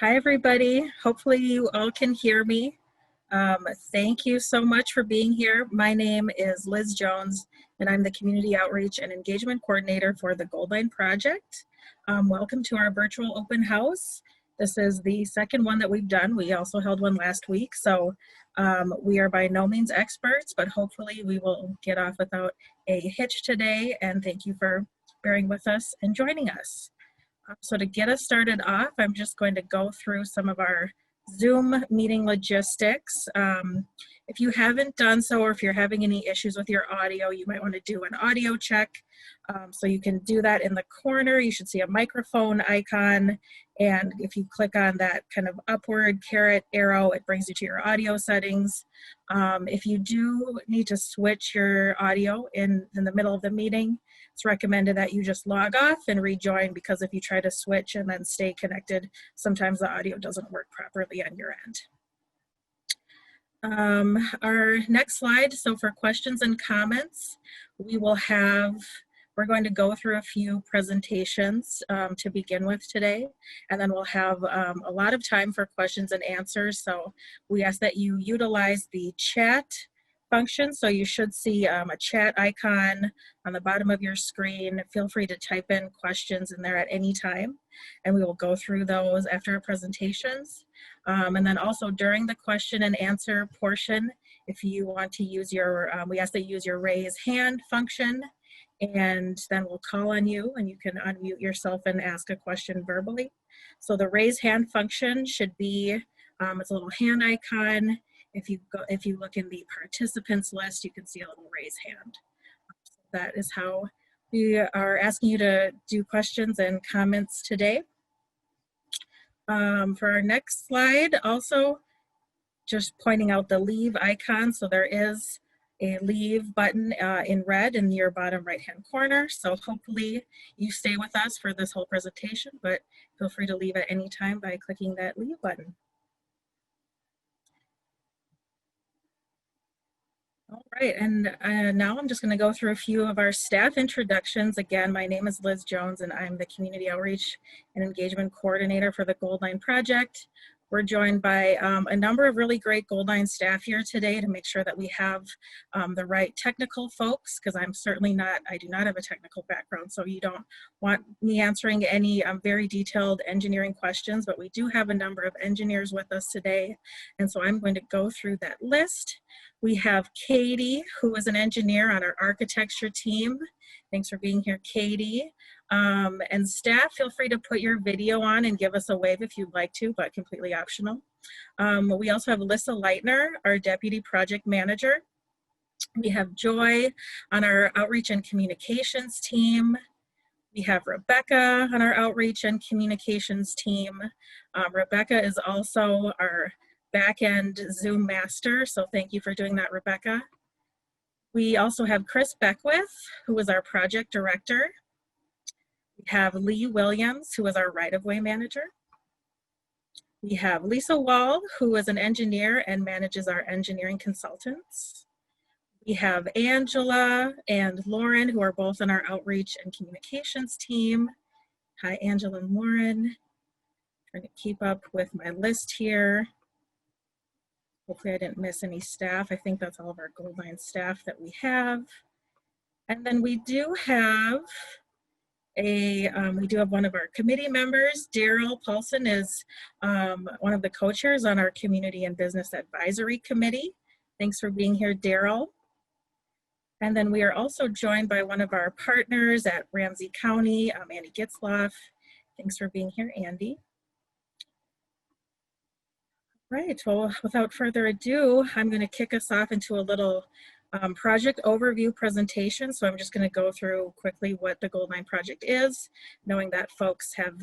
Hi, everybody. Hopefully you all can hear me. Thank you so much for being here. My name is Liz Jones, and I'm the Community Outreach and Engagement Coordinator for the Goldline Project. Welcome to our virtual open house. This is the second one that we've done. We also held one last week, so we are by no means experts, but hopefully we will get off without a hitch today, and thank you for bearing with us and joining us. So to get us started off, I'm just going to go through some of our Zoom meeting logistics. If you haven't done so, or if you're having any issues with your audio, you might want to do an audio check. So you can do that in the corner. You should see a microphone icon. And if you click on that kind of upward caret arrow, it brings you to your audio settings. If you do need to switch your audio in the middle of the meeting, it's recommended that you just log off and rejoin, because if you try to switch and then stay connected, sometimes the audio doesn't work properly on your end. Our next slide, so for questions and comments, we're going to go through a few presentations to begin with today, and then we'll have a lot of time for questions and answers. So we ask that you utilize the chat function. So you should see a chat icon on the bottom of your screen. Feel free to type in questions in there at any time, and we will go through those after our presentations. And then also during the question and answer portion, if you want to use your, we ask that you use your raise hand function, and then we'll call on you and you can unmute yourself and ask a question verbally. So the raise hand function should be, it's a little hand icon. If you look in the participants list, you can see a little raise hand. So that is how we are asking you to do questions and comments today. For our next slide, also just pointing out the leave icon. So there is a leave button in red in your bottom right hand corner. So hopefully you stay with us for this whole presentation, but feel free to leave at any time by clicking that leave button. All right, and now I'm just going to go through a few of our staff introductions. Again, my name is Liz Jones, and I'm the Community Outreach and Engagement Coordinator for the Goldline Project. We're joined by a number of really great Goldline staff here today to make sure that we have the right technical folks, because I do not have a technical background, so you don't want me answering any very detailed engineering questions, but we do have a number of engineers with us today, and so I'm going to go through that list. We have Katie, who is an engineer on our architecture team. Thanks for being here, Katie. And staff, feel free to put your video on and give us a wave if you'd like to, but completely optional. We also have Alyssa Leitner, our Deputy Project Manager. We have Joy on our Outreach and Communications team. We have Rebecca on our Outreach and Communications team. Rebecca is also our back-end Zoom master, so thank you for doing that, Rebecca. We also have Chris Beckwith, who is our project director. We have Lee Williams, who is our right-of-way manager. We have Lisa Wall, who is an engineer and manages our engineering consultants. We have Angela and Lauren, who are both on our outreach and communications team. Hi, Angela and Lauren. Trying to keep up with my list here. Hopefully I didn't miss any staff. I think that's all of our Goldline staff that we have. And then we do have one of our committee members. Daryl Paulson is one of the co-chairs on our Community and Business Advisory Committee. Thanks for being here, Daryl. And then we are also joined by one of our partners at Ramsey County, Andy Gitzloff. Thanks for being here, Andy. Right, well, without further ado, I'm going to kick us off into a little project overview presentation. So I'm just going to go through quickly what the Goldline Project is, knowing that folks have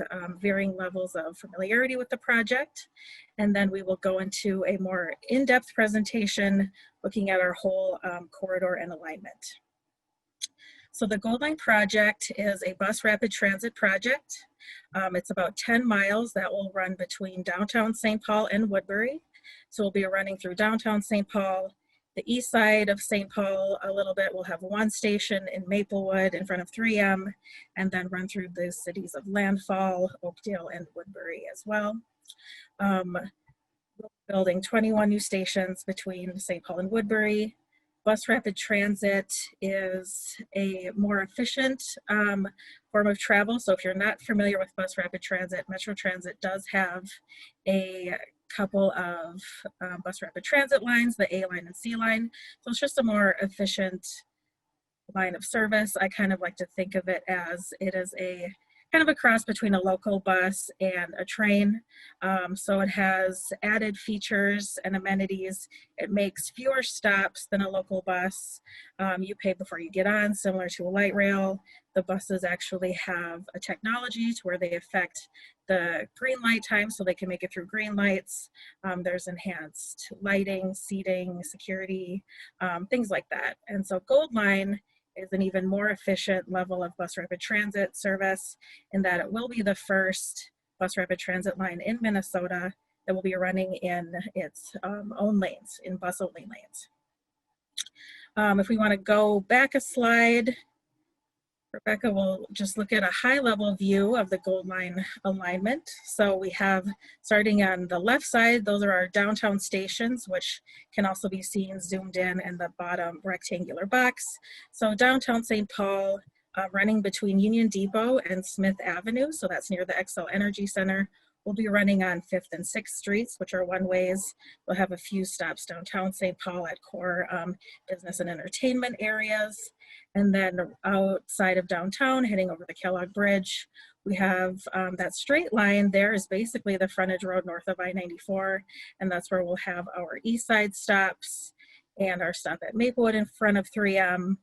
varying levels of familiarity with the project. And then we will go into a more in-depth presentation looking at our whole corridor and alignment. So the Goldline Project is a bus rapid transit project. It's about 10 miles that will run between downtown St. Paul and Woodbury. So we'll be running through downtown St. Paul, the east side of St. Paul a little bit. We'll have one station in Maplewood in front of 3M, and then run through the cities of Landfall, Oakdale, and Woodbury as well. Building 21 new stations between St. Paul and Woodbury. Bus rapid transit is a more efficient form of travel. So if you're not familiar with bus rapid transit, Metro Transit does have a couple of bus rapid transit lines, the A line and C line. So it's just a more efficient line of service. I kind of like to think of it as it is a kind of a cross between a local bus and a train. So it has added features and amenities. It makes fewer stops than a local bus. You pay before you get on, similar to a light rail. The buses actually have a technology to where they affect the green light time so they can make it through green lights. There's enhanced lighting, seating, security, things like that. And so Gold Line is an even more efficient level of bus rapid transit service in that it will be the first bus rapid transit line in Minnesota that will be running in its own lanes, in bus only lanes. If we want to go back a slide, Rebecca will just look at a high level view of the Gold Line alignment. So we have, starting on the left side, those are our downtown stations, which can also be seen zoomed in the bottom rectangular box. So downtown St. Paul, running between Union Depot and Smith Avenue, so that's near the Xcel Energy Center. We'll be running on 5th and 6th Streets, which are one-ways. We'll have a few stops downtown St. Paul at core business and entertainment areas. And then outside of downtown, heading over the Kellogg Bridge, we have that straight line there is basically the frontage road north of I-94, and that's where we'll have our east side stops and our stop at Maplewood in front of 3M,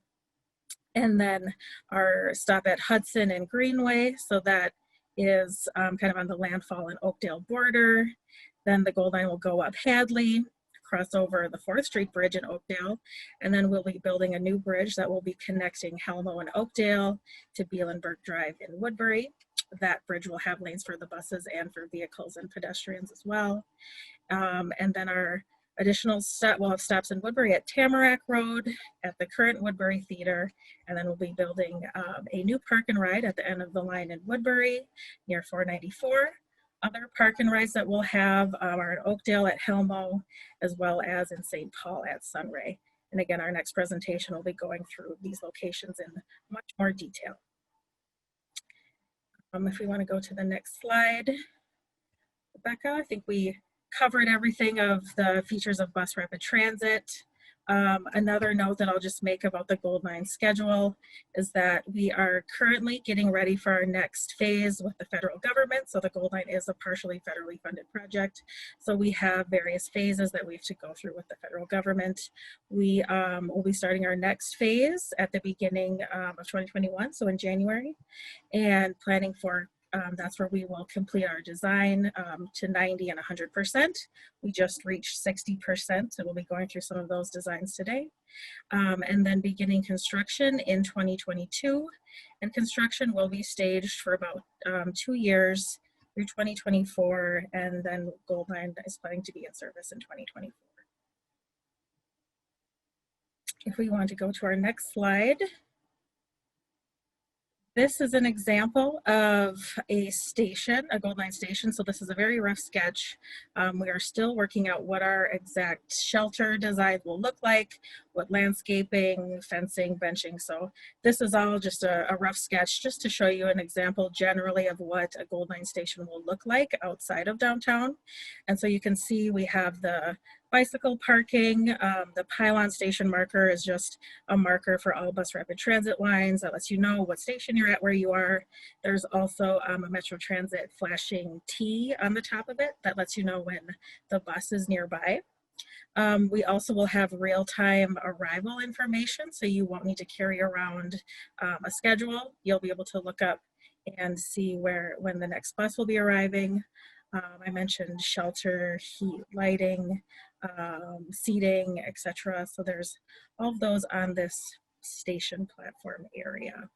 and then our stop at Hudson and Greenway, so that is kind of on the Landfall and Oakdale border. Then the Gold Line will go up Hadley, cross over the 4th Street Bridge in Oakdale, and then we'll be building a new bridge that will be connecting Helmo and Oakdale to Bielenberg Drive in Woodbury. That bridge will have lanes for the buses and for vehicles and pedestrians as well. And then our additional we'll have stops in Woodbury at Tamarack Road, at the current Woodbury Theater, and then we'll be building a new park and ride at the end of the line in Woodbury near 494. Other park and rides that we'll have are in Oakdale at Helmo, as well as in St. Paul at Sunray. And again, our next presentation will be going through these locations in much more detail. If we want to go to the next slide, Rebecca, I think we covered everything of the features of bus rapid transit. Another note that I'll just make about the Gold Line schedule is that we are currently getting ready for our next phase with the federal government. So the Gold Line is a partially federally funded project. So we have various phases that we have to go through with the federal government. We will be starting our next phase at the beginning of 2021, so in January, and planning for that's where we will complete our design to 90 and 100%. We just reached 60%, so we'll be going through some of those designs today. And then beginning construction in 2022. And construction will be staged for about 2 years through 2024, and then Gold Line is planning to be in service in 2024. If we want to go to our next slide. This is an example of a station, a Gold Line station. So this is a very rough sketch. We are still working out what our exact shelter design will look like, what landscaping, fencing, benching. So this is all just a rough sketch just to show you an example generally of what a Gold Line station will look like outside of downtown. And so you can see we have the bicycle parking. The pylon station marker is just a marker for all bus rapid transit lines that lets you know what station you're at where you are. There's also a Metro Transit flashing T on the top of it that lets you know when the bus is nearby. We also will have real-time arrival information, so you won't need to carry around a schedule. You'll be able to look up and see when the next bus will be arriving. I mentioned shelter, heat, lighting, seating, etc. So there's all of those on this station platform area.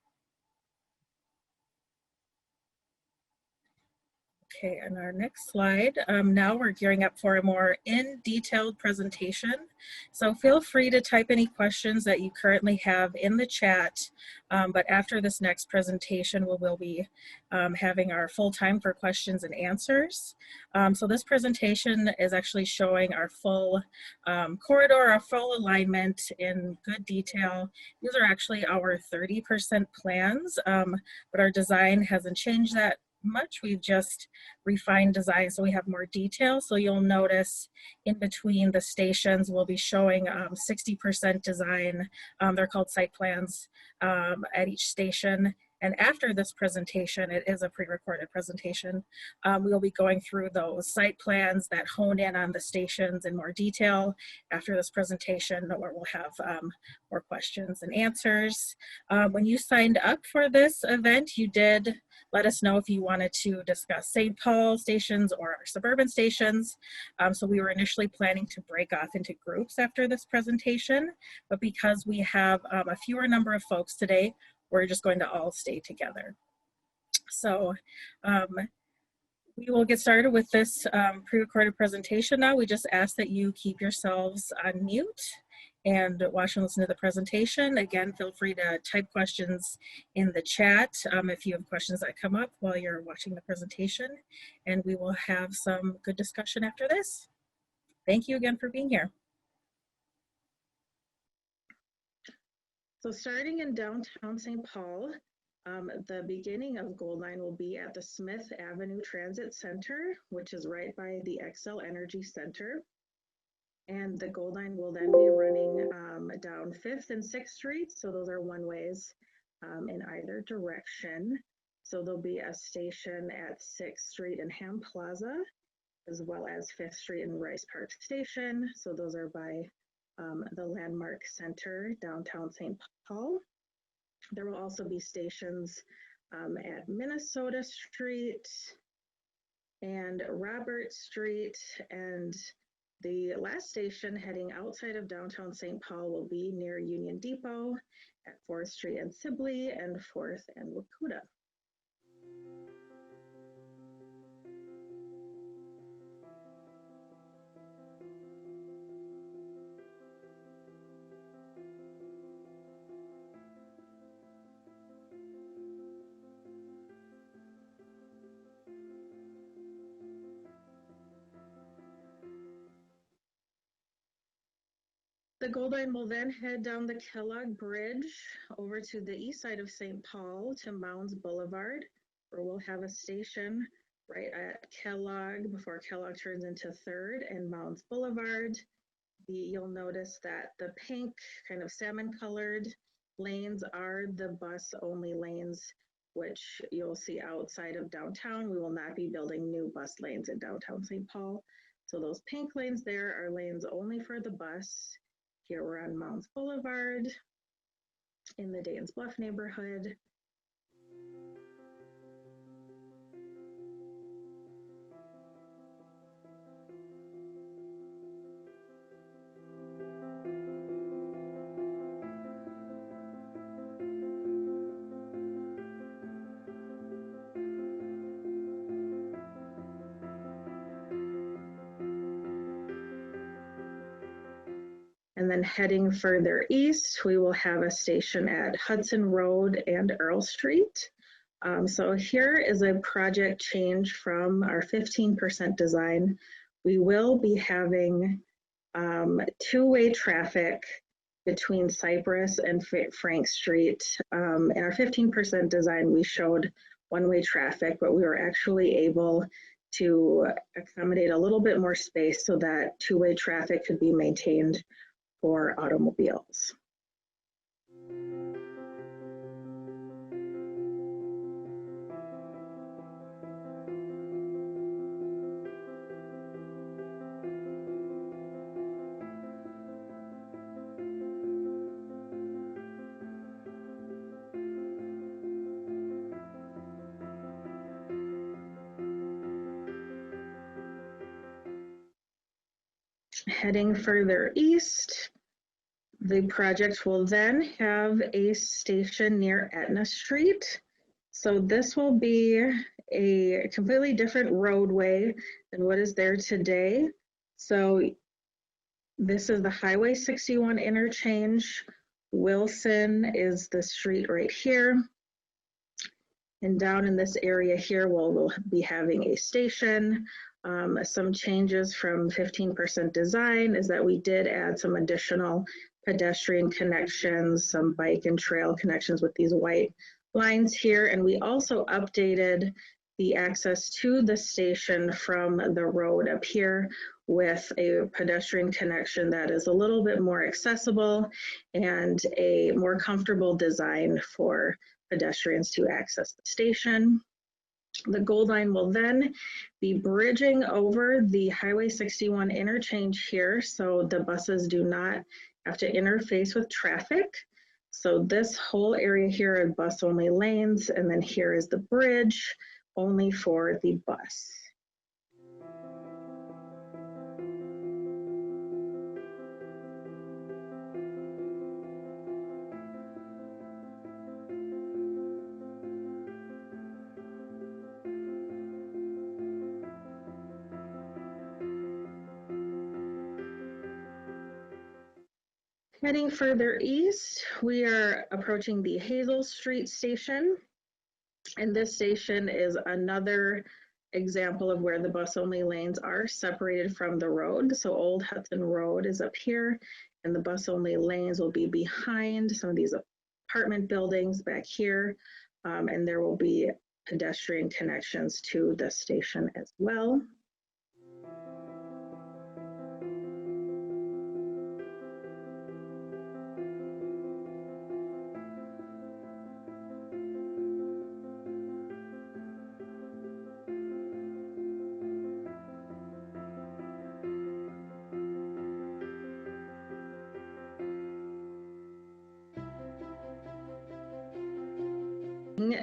Okay, and our next slide, now we're gearing up for a more in-detailed presentation. So feel free to type any questions that you currently have in the chat, but after this next presentation, we will be having our full time for questions and answers. So this presentation is actually showing our full corridor, our full alignment in good detail. These are actually our 30% plans, but our design hasn't changed that much. We've just refined design so we have more detail. So you'll notice in between the stations we'll be showing 60% design. They're called site plans at each station. And after this presentation, it is a pre-recorded presentation, we'll be going through those site plans that hone in on the stations in more detail after this presentation, where we'll have more questions and answers. When you signed up for this event, you did let us know if you wanted to discuss St. Paul stations or our suburban stations. So we were initially planning to break off into groups after this presentation, but because we have a fewer number of folks today, we're just going to all stay together. So we will get started with this pre-recorded presentation now. We just ask that you keep yourselves on mute and watch and listen to the presentation. Again, feel free to type questions in the chat if you have questions that come up while you're watching the presentation, and we will have some good discussion after this. Thank you again for being here. So starting in downtown St. Paul, the beginning of Gold Line will be at the Smith Avenue Transit Center, which is right by the Xcel Energy Center. And the Gold Line will then be running down 5th and 6th Streets. So those are one-ways in either direction. So there'll be a station at 6th Street and Ham Plaza, as well as 5th Street and Rice Park Station. So those are by the Landmark Center, downtown St. Paul. There will also be stations at Minnesota Street and Robert Street, and the last station heading outside of downtown St. Paul will be near Union Depot at 4th Street and Sibley and 4th and Wakuta. The Gold Line will then head down the Kellogg Bridge over to the east side of St. Paul to Mounds Boulevard, where we'll have a station right at Kellogg before Kellogg turns into 3rd and Mounds Boulevard. You'll notice that the pink, kind of salmon-colored lanes are the bus-only lanes, which you'll see outside of downtown. We will not be building new bus lanes in downtown St. Paul. So those pink lanes there are lanes only for the bus. Here we're on Mounds Boulevard in the Dayton's Bluff neighborhood. And then heading further east, we will have a station at Hudson Road and Earl Street. So here is a project change from our 15% design. We will be having two-way traffic between Cypress and Frank Street. In our 15% design, we showed one-way traffic, but we were actually able to accommodate a little bit more space so that two-way traffic could be maintained for automobiles. Heading further east, the project will then have a station near Etna Street. So this will be a completely different roadway than what is there today. So this is the Highway 61 interchange. Wilson is the street right here. And down in this area here, we'll be having a station. Some changes from 15% design is that we did add some additional pedestrian connections, some bike and trail connections with these white lines here. And we also updated the access to the station from the road up here with a pedestrian connection that is a little bit more accessible and a more comfortable design for pedestrians to access the station. The Gold Line will then be bridging over the Highway 61 interchange here, so the buses do not have to interface with traffic. So this whole area here are bus-only lanes, and then here is the bridge only for the bus. Heading further east, we are approaching the Hazel Street station. And this station is another example of where the bus-only lanes are separated from the road. So Old Hudson Road is up here, and the bus-only lanes will be behind some of these apartment buildings back here. And there will be pedestrian connections to the station as well.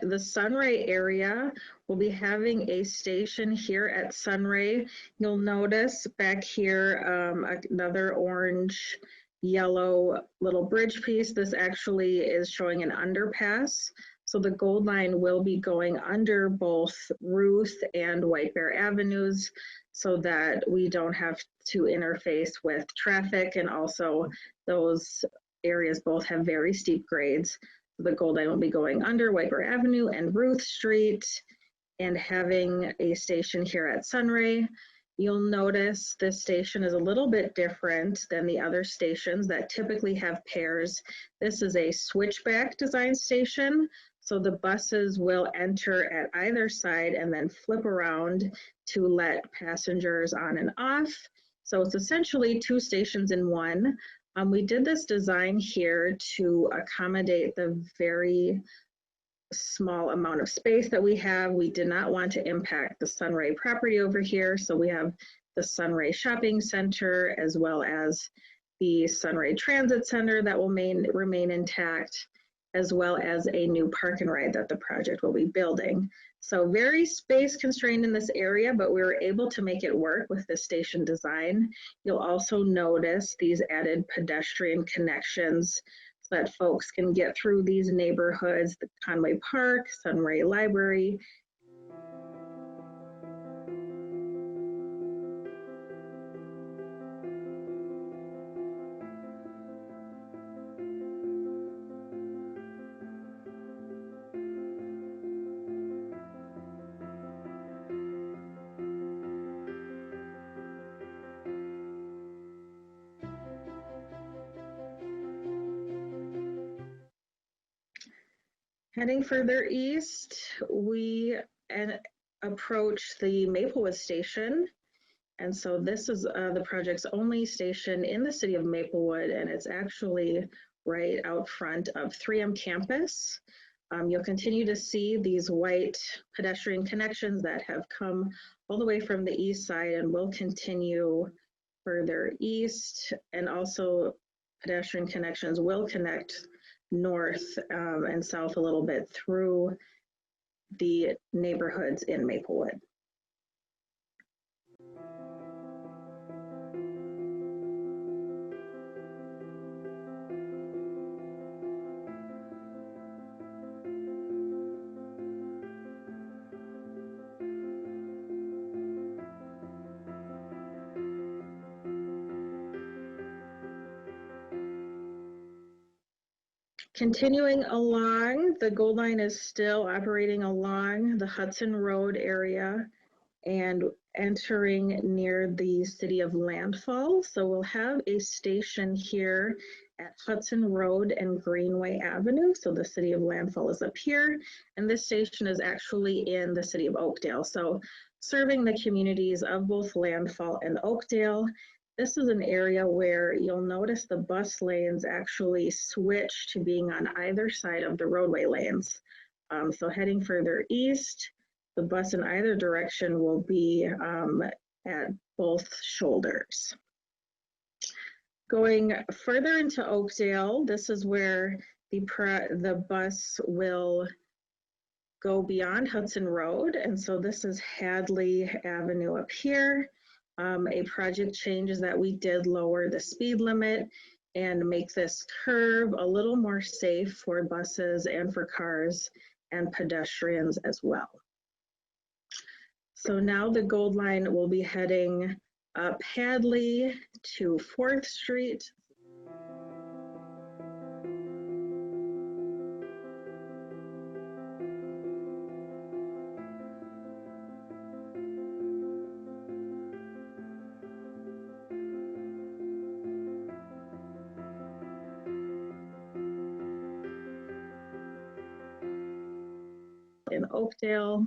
The Sunray area will be having a station here at Sunray. You'll notice back here another orange yellow little bridge piece. This actually is showing an underpass. So the Gold Line will be going under both Ruth and White Bear Avenues so that we don't have to interface with traffic, and also those areas both have very steep grades. The Gold Line will be going under White Bear Avenue and Ruth Street and having a station here at Sunray. You'll notice this station is a little bit different than the other stations that typically have pairs. This is a switchback design station, so the buses will enter at either side and then flip around to let passengers on and off. So it's essentially two stations in one. We did this design here to accommodate the very small amount of space that we have. We did not want to impact the Sunray property over here, so we have the Sunray Shopping Center as well as the Sunray Transit Center that will remain intact, as well as a new park and ride that the project will be building. So very space constrained in this area, but we were able to make it work with the station design. You'll also notice these added pedestrian connections so that folks can get through these neighborhoods, the Conway Park, Sunray Library. Heading further east, we approach the Maplewood station. And so this is the project's only station in the city of Maplewood, and it's actually right out front of 3M campus. You'll continue to see these white pedestrian connections that have come all the way from the east side and will continue further east, and also pedestrian connections will connect north and south a little bit through the neighborhoods in Maplewood. Continuing along, the Gold Line is still operating along the Hudson Road area and entering near the city of Landfall. So we'll have a station here at Hudson Road and Greenway Avenue. So the city of Landfall is up here, and this station is actually in the city of Oakdale. So serving the communities of both Landfall and Oakdale. This is an area where you'll notice the bus lanes actually switch to being on either side of the roadway lanes. So heading further east, the bus in either direction will be at both shoulders. Going further into Oakdale, this is where the bus will go beyond Hudson Road. And so this is Hadley Avenue up here. A project change is that we did lower the speed limit and make this curve a little more safe for buses and for cars and pedestrians as well. So now the Gold Line will be heading up Hadley to 4th Street. In Oakdale,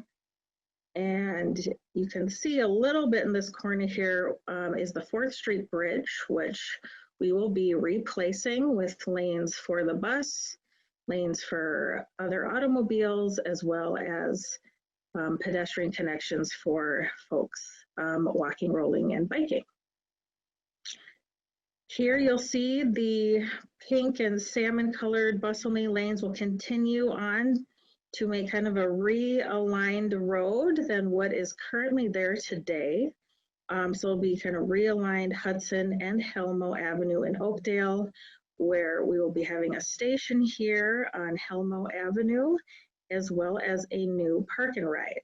and you can see a little bit in this corner here is the 4th Street Bridge, which we will be replacing with lanes for the bus, lanes for other automobiles, as well as pedestrian connections for folks walking, rolling, and biking. Here you'll see the pink and salmon colored bus only lanes will continue on to make kind of a realigned road than what is currently there today. So it'll be kind of realigned Hudson and Helmo Avenue in Oakdale, where we will be having a station here on Helmo Avenue, as well as a new park and ride.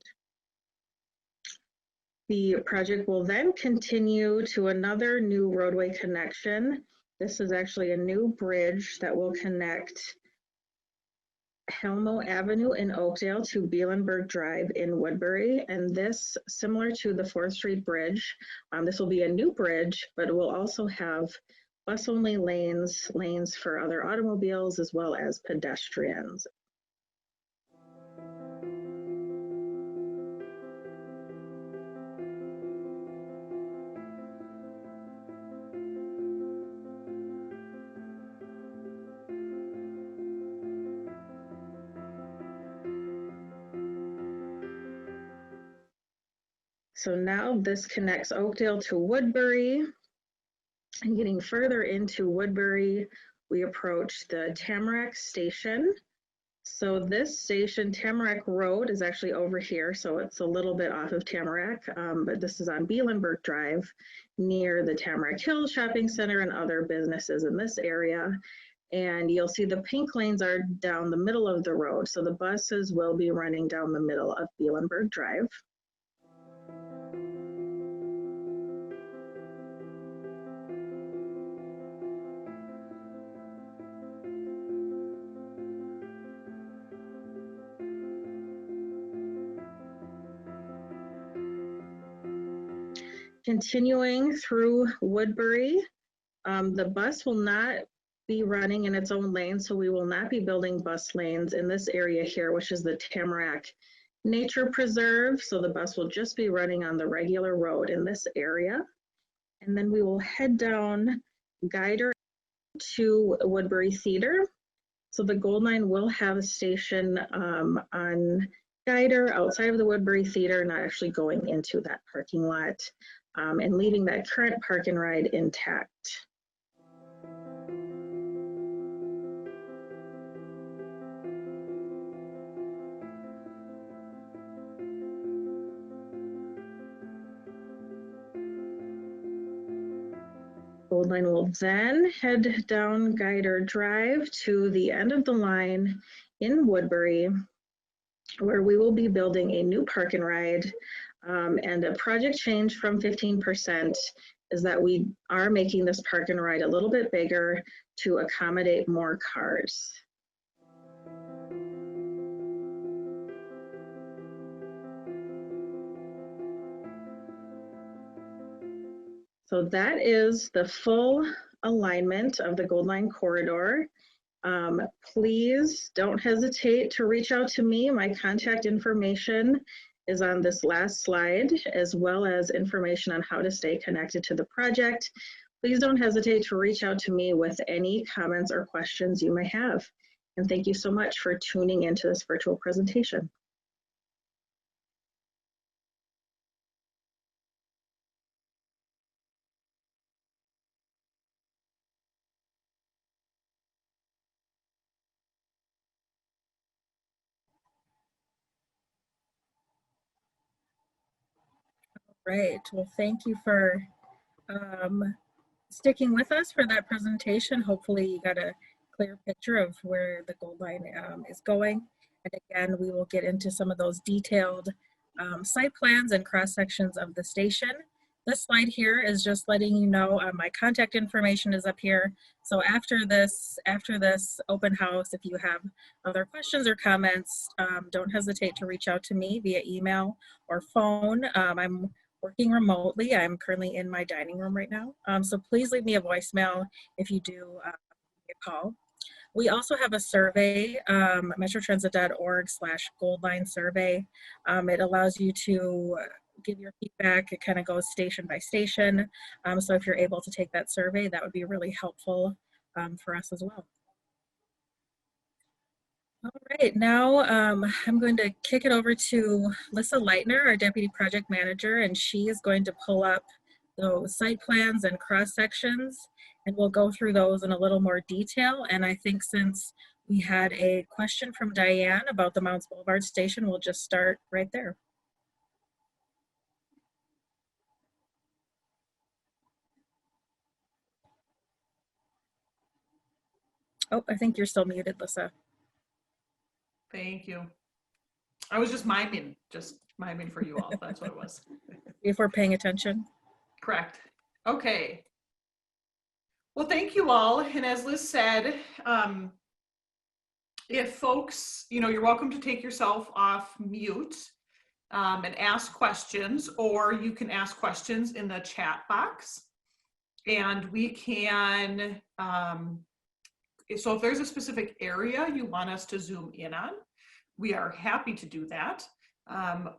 The project will then continue to another new roadway connection. This is actually a new bridge that will connect Helmo Avenue in Oakdale to Bielenberg Drive in Woodbury. And this, similar to the 4th Street Bridge, this will be a new bridge, but it will also have bus-only lanes, lanes for other automobiles, as well as pedestrians. So now this connects Oakdale to Woodbury. And getting further into Woodbury, we approach the Tamarack Station. So this station, Tamarack Road, is actually over here. So it's a little bit off of Tamarack, but this is on Bielenberg Drive near the Tamarack Hills Shopping Center and other businesses in this area. And you'll see the pink lanes are down the middle of the road. So the buses will be running down the middle of Bielenberg Drive. Continuing through Woodbury, the bus will not be running in its own lane, so we will not be building bus lanes in this area here, which is the Tamarack Nature Preserve. So the bus will just be running on the regular road in this area. And then we will head down Guider to Woodbury Theater. So the Gold Line will have a station on Guider outside of the Woodbury Theater, not actually going into that parking lot, and leaving that current park and ride intact. Gold Line will then head down Guider Drive to the end of the line in Woodbury, where we will be building a new park and ride. And a project change from 15% is that we are making this park and ride a little bit bigger to accommodate more cars. So that is the full alignment of the Gold Line corridor. Please don't hesitate to reach out to me. My contact information is on this last slide, as well as information on how to stay connected to the project. Please don't hesitate to reach out to me with any comments or questions you may have. And thank you so much for tuning into this virtual presentation. Great. Well, thank you for sticking with us for that presentation. Hopefully you got a clear picture of where the Gold Line is going. And again, we will get into some of those detailed site plans and cross sections of the station. This slide here is just letting you know my contact information is up here. So after this open house, if you have other questions or comments, don't hesitate to reach out to me via email or phone. I'm working remotely. I'm currently in my dining room right now. So please leave me a voicemail if you do a call. We also have a survey, metrotransit.org/goldline survey. It allows you to give your feedback. It kind of goes station by station. So if you're able to take that survey, that would be really helpful for us as well. All right, now I'm going to kick it over to Lissa Leitner, our Deputy Project Manager, and she is going to pull up those site plans and cross sections, and we'll go through those in a little more detail. And I think since we had a question from Diane about the Mounds Boulevard station, we'll just start right there. Oh, I think you're still muted, Lissa. Thank you. I was just miming for you all. That's what it was. If we're paying attention. Correct. Okay. Well, thank you all. And as Liz said, if folks, you're welcome to take yourself off mute and ask questions, or you can ask questions in the chat box. And we can, so if there's a specific area you want us to zoom in on, we are happy to do that.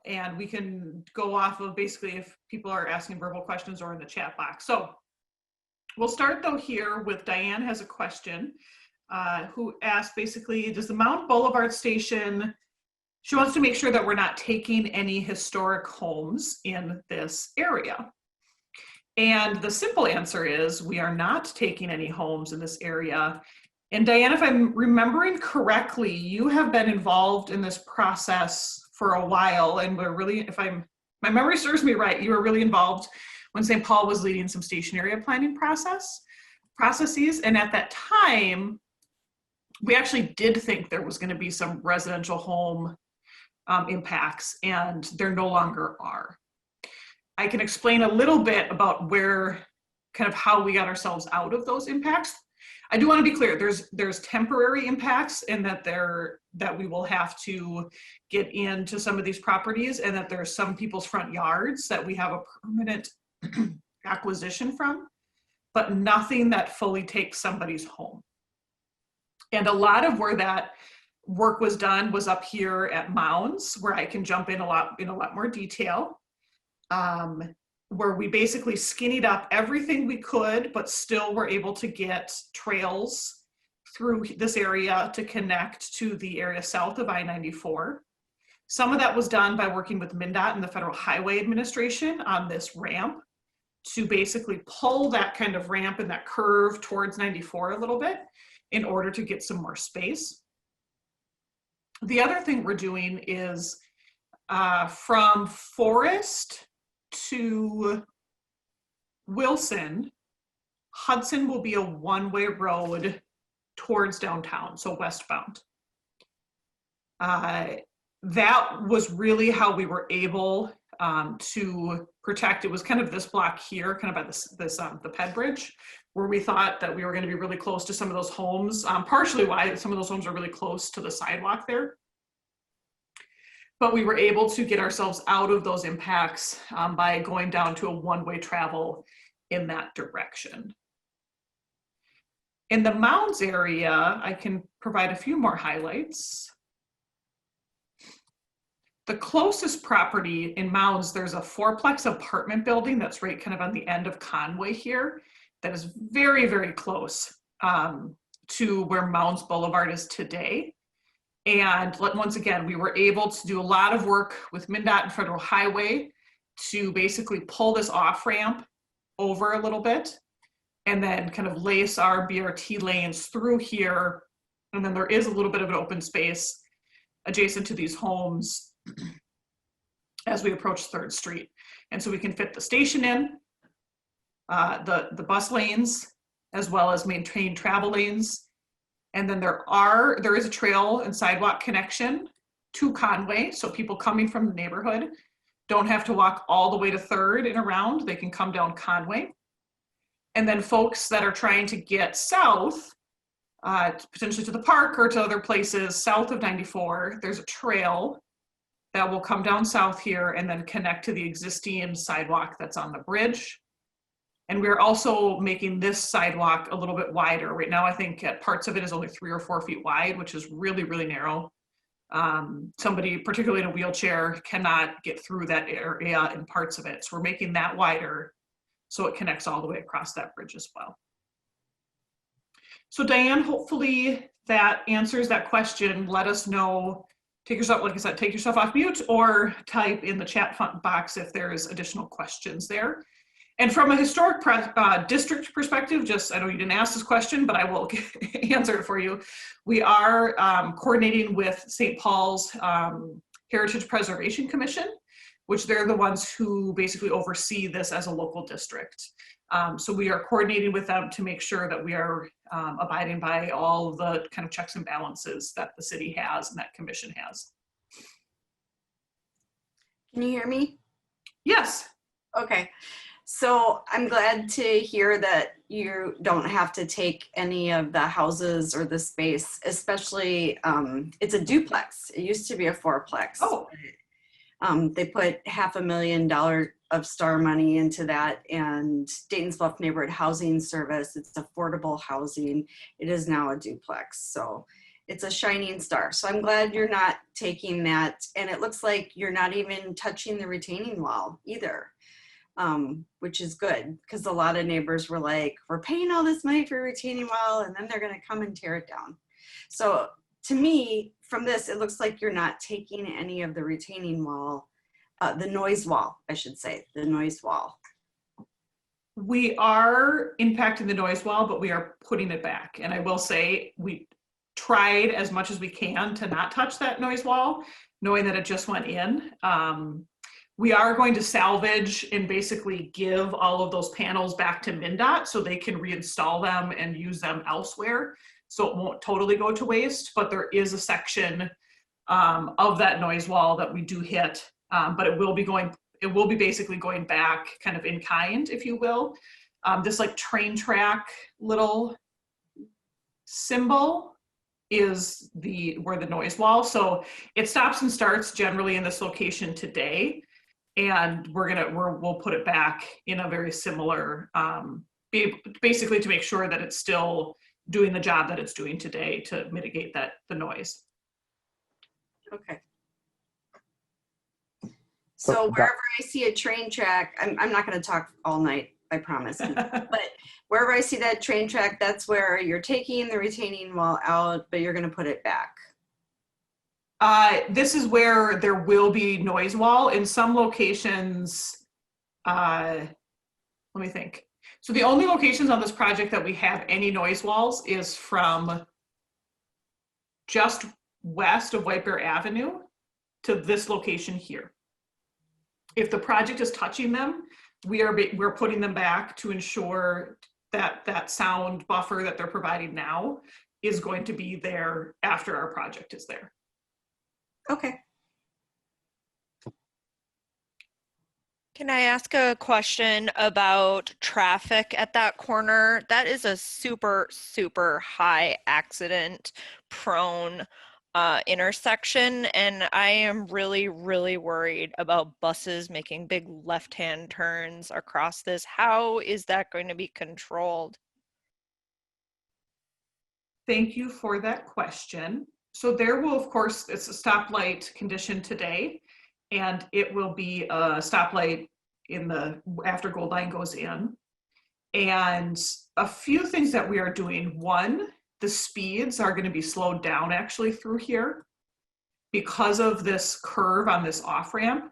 And we can go off of basically if people are asking verbal questions or in the chat box. So we'll start though here with Diane has a question who asked basically, does the Mount Boulevard station, she wants to make sure that we're not taking any historic homes in this area. And the simple answer is we are not taking any homes in this area. And Diane, if I'm remembering correctly, you have been involved in this process for a while, and we're really, my memory serves me right, you were really involved when St. Paul was leading some station area planning processes. And at that time, we actually did think there was going to be some residential home impacts, and there no longer are. I can explain a little bit about kind of how we got ourselves out of those impacts. I do want to be clear, there's temporary impacts, and that we will have to get into some of these properties, and that there's some people's front yards that we have a permanent acquisition from, but nothing that fully takes somebody's home. And a lot of where that work was done was up here at Mounds, where I can jump in a lot more detail. Where we basically skinnied up everything we could, but still were able to get trails through this area to connect to the area south of I-94. Some of that was done by working with MnDOT and the Federal Highway Administration on this ramp to basically pull that kind of ramp and that curve towards 94 a little bit in order to get some more space. The other thing we're doing is from Forest to Wilson, Hudson will be a one-way road towards downtown, so westbound. That was really how we were able to protect. It was kind of this block here, kind of by the Ped Bridge, where we thought that we were going to be really close to some of those homes, partially why some of those homes are really close to the sidewalk there. But we were able to get ourselves out of those impacts by going down to a one-way travel in that direction. In the Mounds area, I can provide a few more highlights. The closest property in Mounds, there's a fourplex apartment building that's right kind of on the end of Conway here that is very, very close to where Mounds Boulevard is today. And once again, we were able to do a lot of work with MnDOT and Federal Highway to basically pull this off ramp over a little bit and then kind of lace our BRT lanes through here. And then there is a little bit of an open space adjacent to these homes as we approach 3rd Street. And so we can fit the station in, the bus lanes, as well as maintain travel lanes. And then there is a trail and sidewalk connection to Conway. So people coming from the neighborhood don't have to walk all the way to 3rd and around. They can come down Conway. And then folks that are trying to get south, potentially to the park or to other places south of 94, there's a trail that will come down south here and then connect to the existing sidewalk that's on the bridge. And we're also making this sidewalk a little bit wider. Right now, I think parts of it is only 3 or 4 feet wide, which is really, really narrow. Somebody, particularly in a wheelchair, cannot get through that area in parts of it. So we're making that wider so it connects all the way across that bridge as well. So Diane, hopefully that answers that question. Let us know. Take yourself, like I said, take yourself off mute or type in the chat box if there's additional questions there. And from a historic district perspective, I know you didn't ask this question, but I will answer it for you. We are coordinating with St. Paul's Heritage Preservation Commission, which they're the ones who basically oversee this as a local district. So we are coordinating with them to make sure that we are abiding by all the kind of checks and balances that the city has and that commission has. Can you hear me? Yes. Okay. So I'm glad to hear that you don't have to take any of the houses or the space, especially it's a duplex. It used to be a fourplex. Oh. They put $500,000 of STAR money into that, and Dayton's Bluff Neighborhood Housing Service, it's affordable housing. It is now a duplex. So it's a shining star. So I'm glad you're not taking that. And it looks like you're not even touching the retaining wall either. Which is good, because a lot of neighbors were like, we're paying all this money for a retaining wall and then they're going to come and tear it down. So to me, from this, it looks like you're not taking any of the retaining wall, the noise wall, I should say, the noise wall. We are impacting the noise wall, but we are putting it back. And I will say we tried as much as we can to not touch that noise wall, knowing that it just went in. We are going to salvage and basically give all of those panels back to MnDOT so they can reinstall them and use them elsewhere. So it won't totally go to waste, but there is a section of that noise wall that we do hit, but it will be basically going back kind of in kind, if you will. This like train track little symbol is where the noise wall. So it stops and starts generally in this location today. And we'll put it back in a very similar, basically to make sure that it's still doing the job that it's doing today to mitigate the noise. Okay. So wherever I see a train track, I'm not going to talk all night, I promise. But wherever I see that train track, that's where you're taking the retaining wall out, but you're going to put it back. This is where there will be noise wall in some locations. Let me think. So the only locations on this project that we have any noise walls is from just west of White Bear Avenue to this location here. If the project is touching them, we're putting them back to ensure that that sound buffer that they're providing now is going to be there after our project is there. Okay. Can I ask a question about traffic at that corner? That is a super, super high accident prone intersection, and I am really, really worried about buses making big left-hand turns across this. How is that going to be controlled? Thank you for that question. So there will, of course, it's a stoplight condition today, and it will be a stoplight in the after Gold Line goes in. And a few things that we are doing. One, the speeds are going to be slowed down actually through here because of this curve on this off ramp.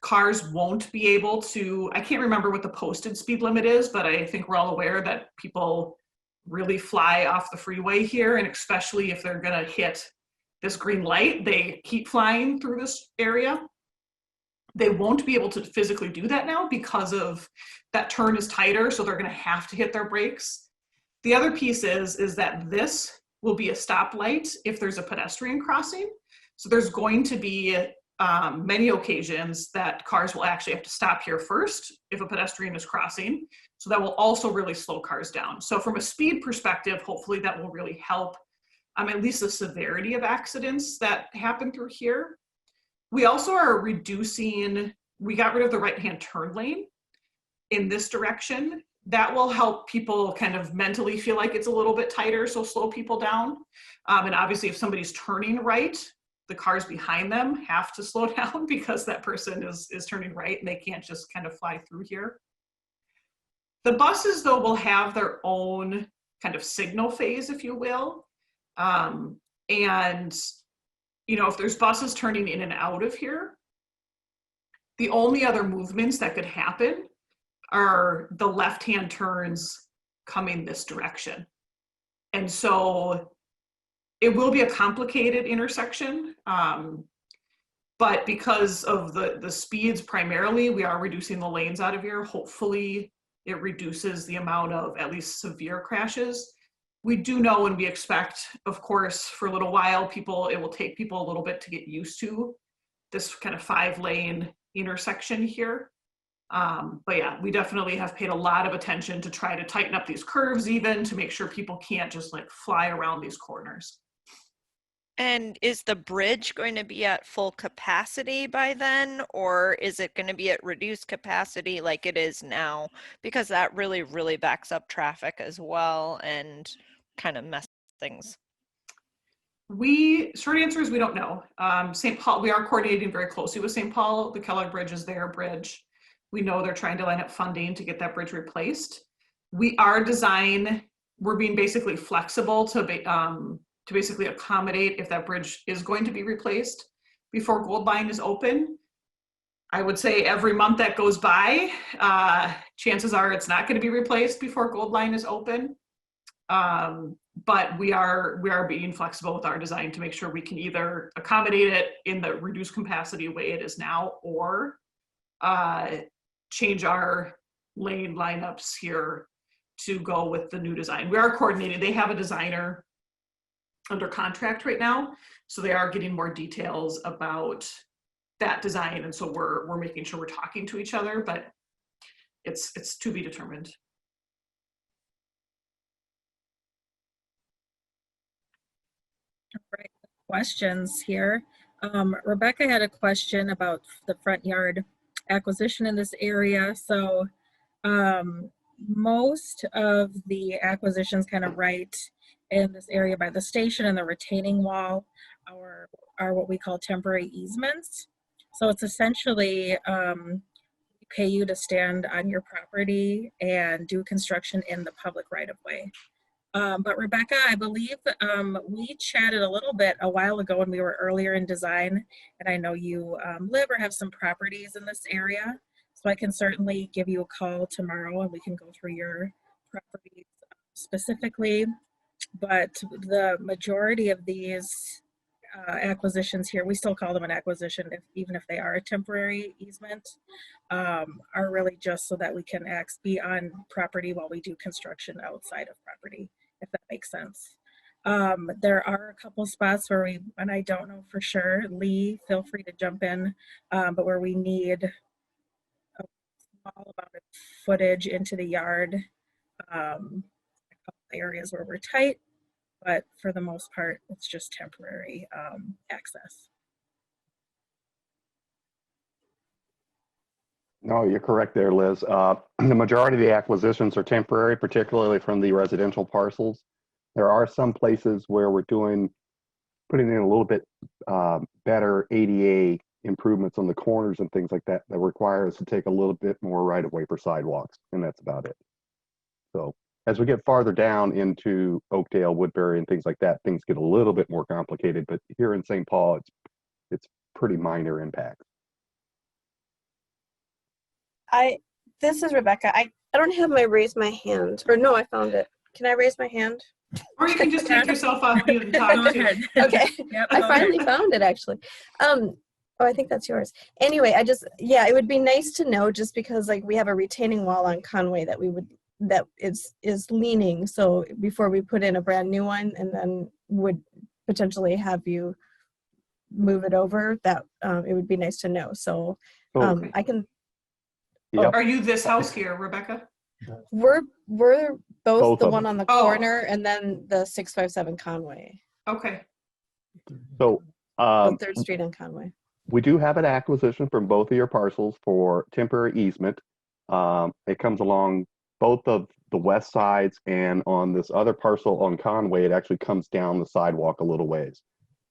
Cars won't be able to, I can't remember what the posted speed limit is, but I think we're all aware that people really fly off the freeway here, and especially if they're going to hit this green light, they keep flying through this area. They won't be able to physically do that now because of that turn is tighter, so they're going to have to hit their brakes. The other piece is that this will be a stoplight if there's a pedestrian crossing. So there's going to be many occasions that cars will actually have to stop here first if a pedestrian is crossing. So that will also really slow cars down. So from a speed perspective, hopefully that will really help at least the severity of accidents that happen through here. We also are reducing, we got rid of the right-hand turn lane in this direction. That will help people kind of mentally feel like it's a little bit tighter, so slow people down. And obviously if somebody's turning right, the cars behind them have to slow down because that person is turning right and they can't just kind of fly through here. The buses though will have their own kind of signal phase, if you will. And you know, if there's buses turning in and out of here, the only other movements that could happen are the left-hand turns coming this direction. And so it will be a complicated intersection, but because of the speeds primarily, we are reducing the lanes out of here. Hopefully it reduces the amount of at least severe crashes. We do know and we expect, of course, for a little while, it will take people a little bit to get used to this kind of 5-lane intersection here. But yeah, we definitely have paid a lot of attention to try to tighten up these curves even to make sure people can't just like fly around these corners. And is the bridge going to be at full capacity by then, or is it going to be at reduced capacity like it is now? Because that really, really backs up traffic as well and kind of messes things. Short answer is we don't know. St. Paul, we are coordinating very closely with St. Paul. The Kellogg Bridge is their bridge. We know they're trying to line up funding to get that bridge replaced. We're being basically flexible to basically accommodate if that bridge is going to be replaced before Gold Line is open. I would say every month that goes by, chances are it's not going to be replaced before Gold Line is open. But we are being flexible with our design to make sure we can either accommodate it in the reduced capacity way it is now, or change our lane lineups here to go with the new design. We are coordinating. They have a designer under contract right now, so they are getting more details about that design, and so we're making sure we're talking to each other, but it's to be determined. Right. Questions here. Rebecca had a question about the front yard acquisition in this area. So most of the acquisitions kind of right in this area by the station and the retaining wall are what we call temporary easements. So it's essentially pay you to stand on your property and do construction in the public right of way. But Rebecca, I believe we chatted a little bit a while ago when we were earlier in design, and I know you live or have some properties in this area, so I can certainly give you a call tomorrow and we can go through your properties specifically. But the majority of these acquisitions here, we still call them an acquisition, even if they are a temporary easement, are really just so that we can be on property while we do construction outside of property, if that makes sense. There are a couple spots where and I don't know for sure, Lee, feel free to jump in, but where we need a small amount of footage into the yard, a couple areas where we're tight. but for the most part, it's just temporary access. No, you're correct there, Liz. The majority of the acquisitions are temporary, particularly from the residential parcels. There are some places where we're putting in a little bit better ADA improvements on the corners and things like that that require us to take a little bit more right of way for sidewalks, and that's about it. So as we get farther down into Oakdale, Woodbury, and things like that, things get a little bit more complicated. But here in St. Paul, it's pretty minor impact. This is Rebecca. I don't have my raise my hand, or no, I found it. Can I raise my hand? Or you can just take yourself off mute and talk Go too. ahead. Okay. Yep, I go finally ahead. found it actually. Oh, I think that's yours. Anyway, yeah, it would be nice to know, just because like we have a retaining wall on Conway that is leaning. So before we put in a brand new one, and then would potentially have you move it over, that it would be nice to know. So So, I can. yep. Are you this house here, Rebecca? We're both the of one them. on the Oh. corner, and then the 657 Conway, Okay. So the 3rd Street and Conway. we do have an acquisition from both of your parcels for temporary easement. It comes along both of the west sides, and on this other parcel on Conway, it actually comes down the sidewalk a little ways.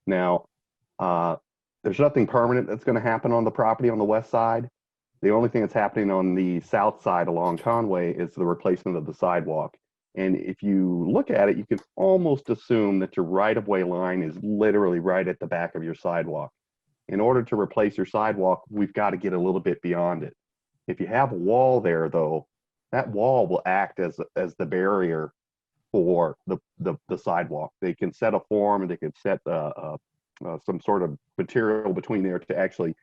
Now, there's nothing permanent that's going to happen on the property on the west side. The only thing that's happening on the south side along Conway is the replacement of the sidewalk. And if you look at it, you can almost assume that your right-of-way line is literally right at the back of your sidewalk. In order to replace your sidewalk, we've got to get a little bit beyond it. If you have a wall there, though, that wall will act as the barrier for the sidewalk. They can set a form, and they can set some sort of material between there to actually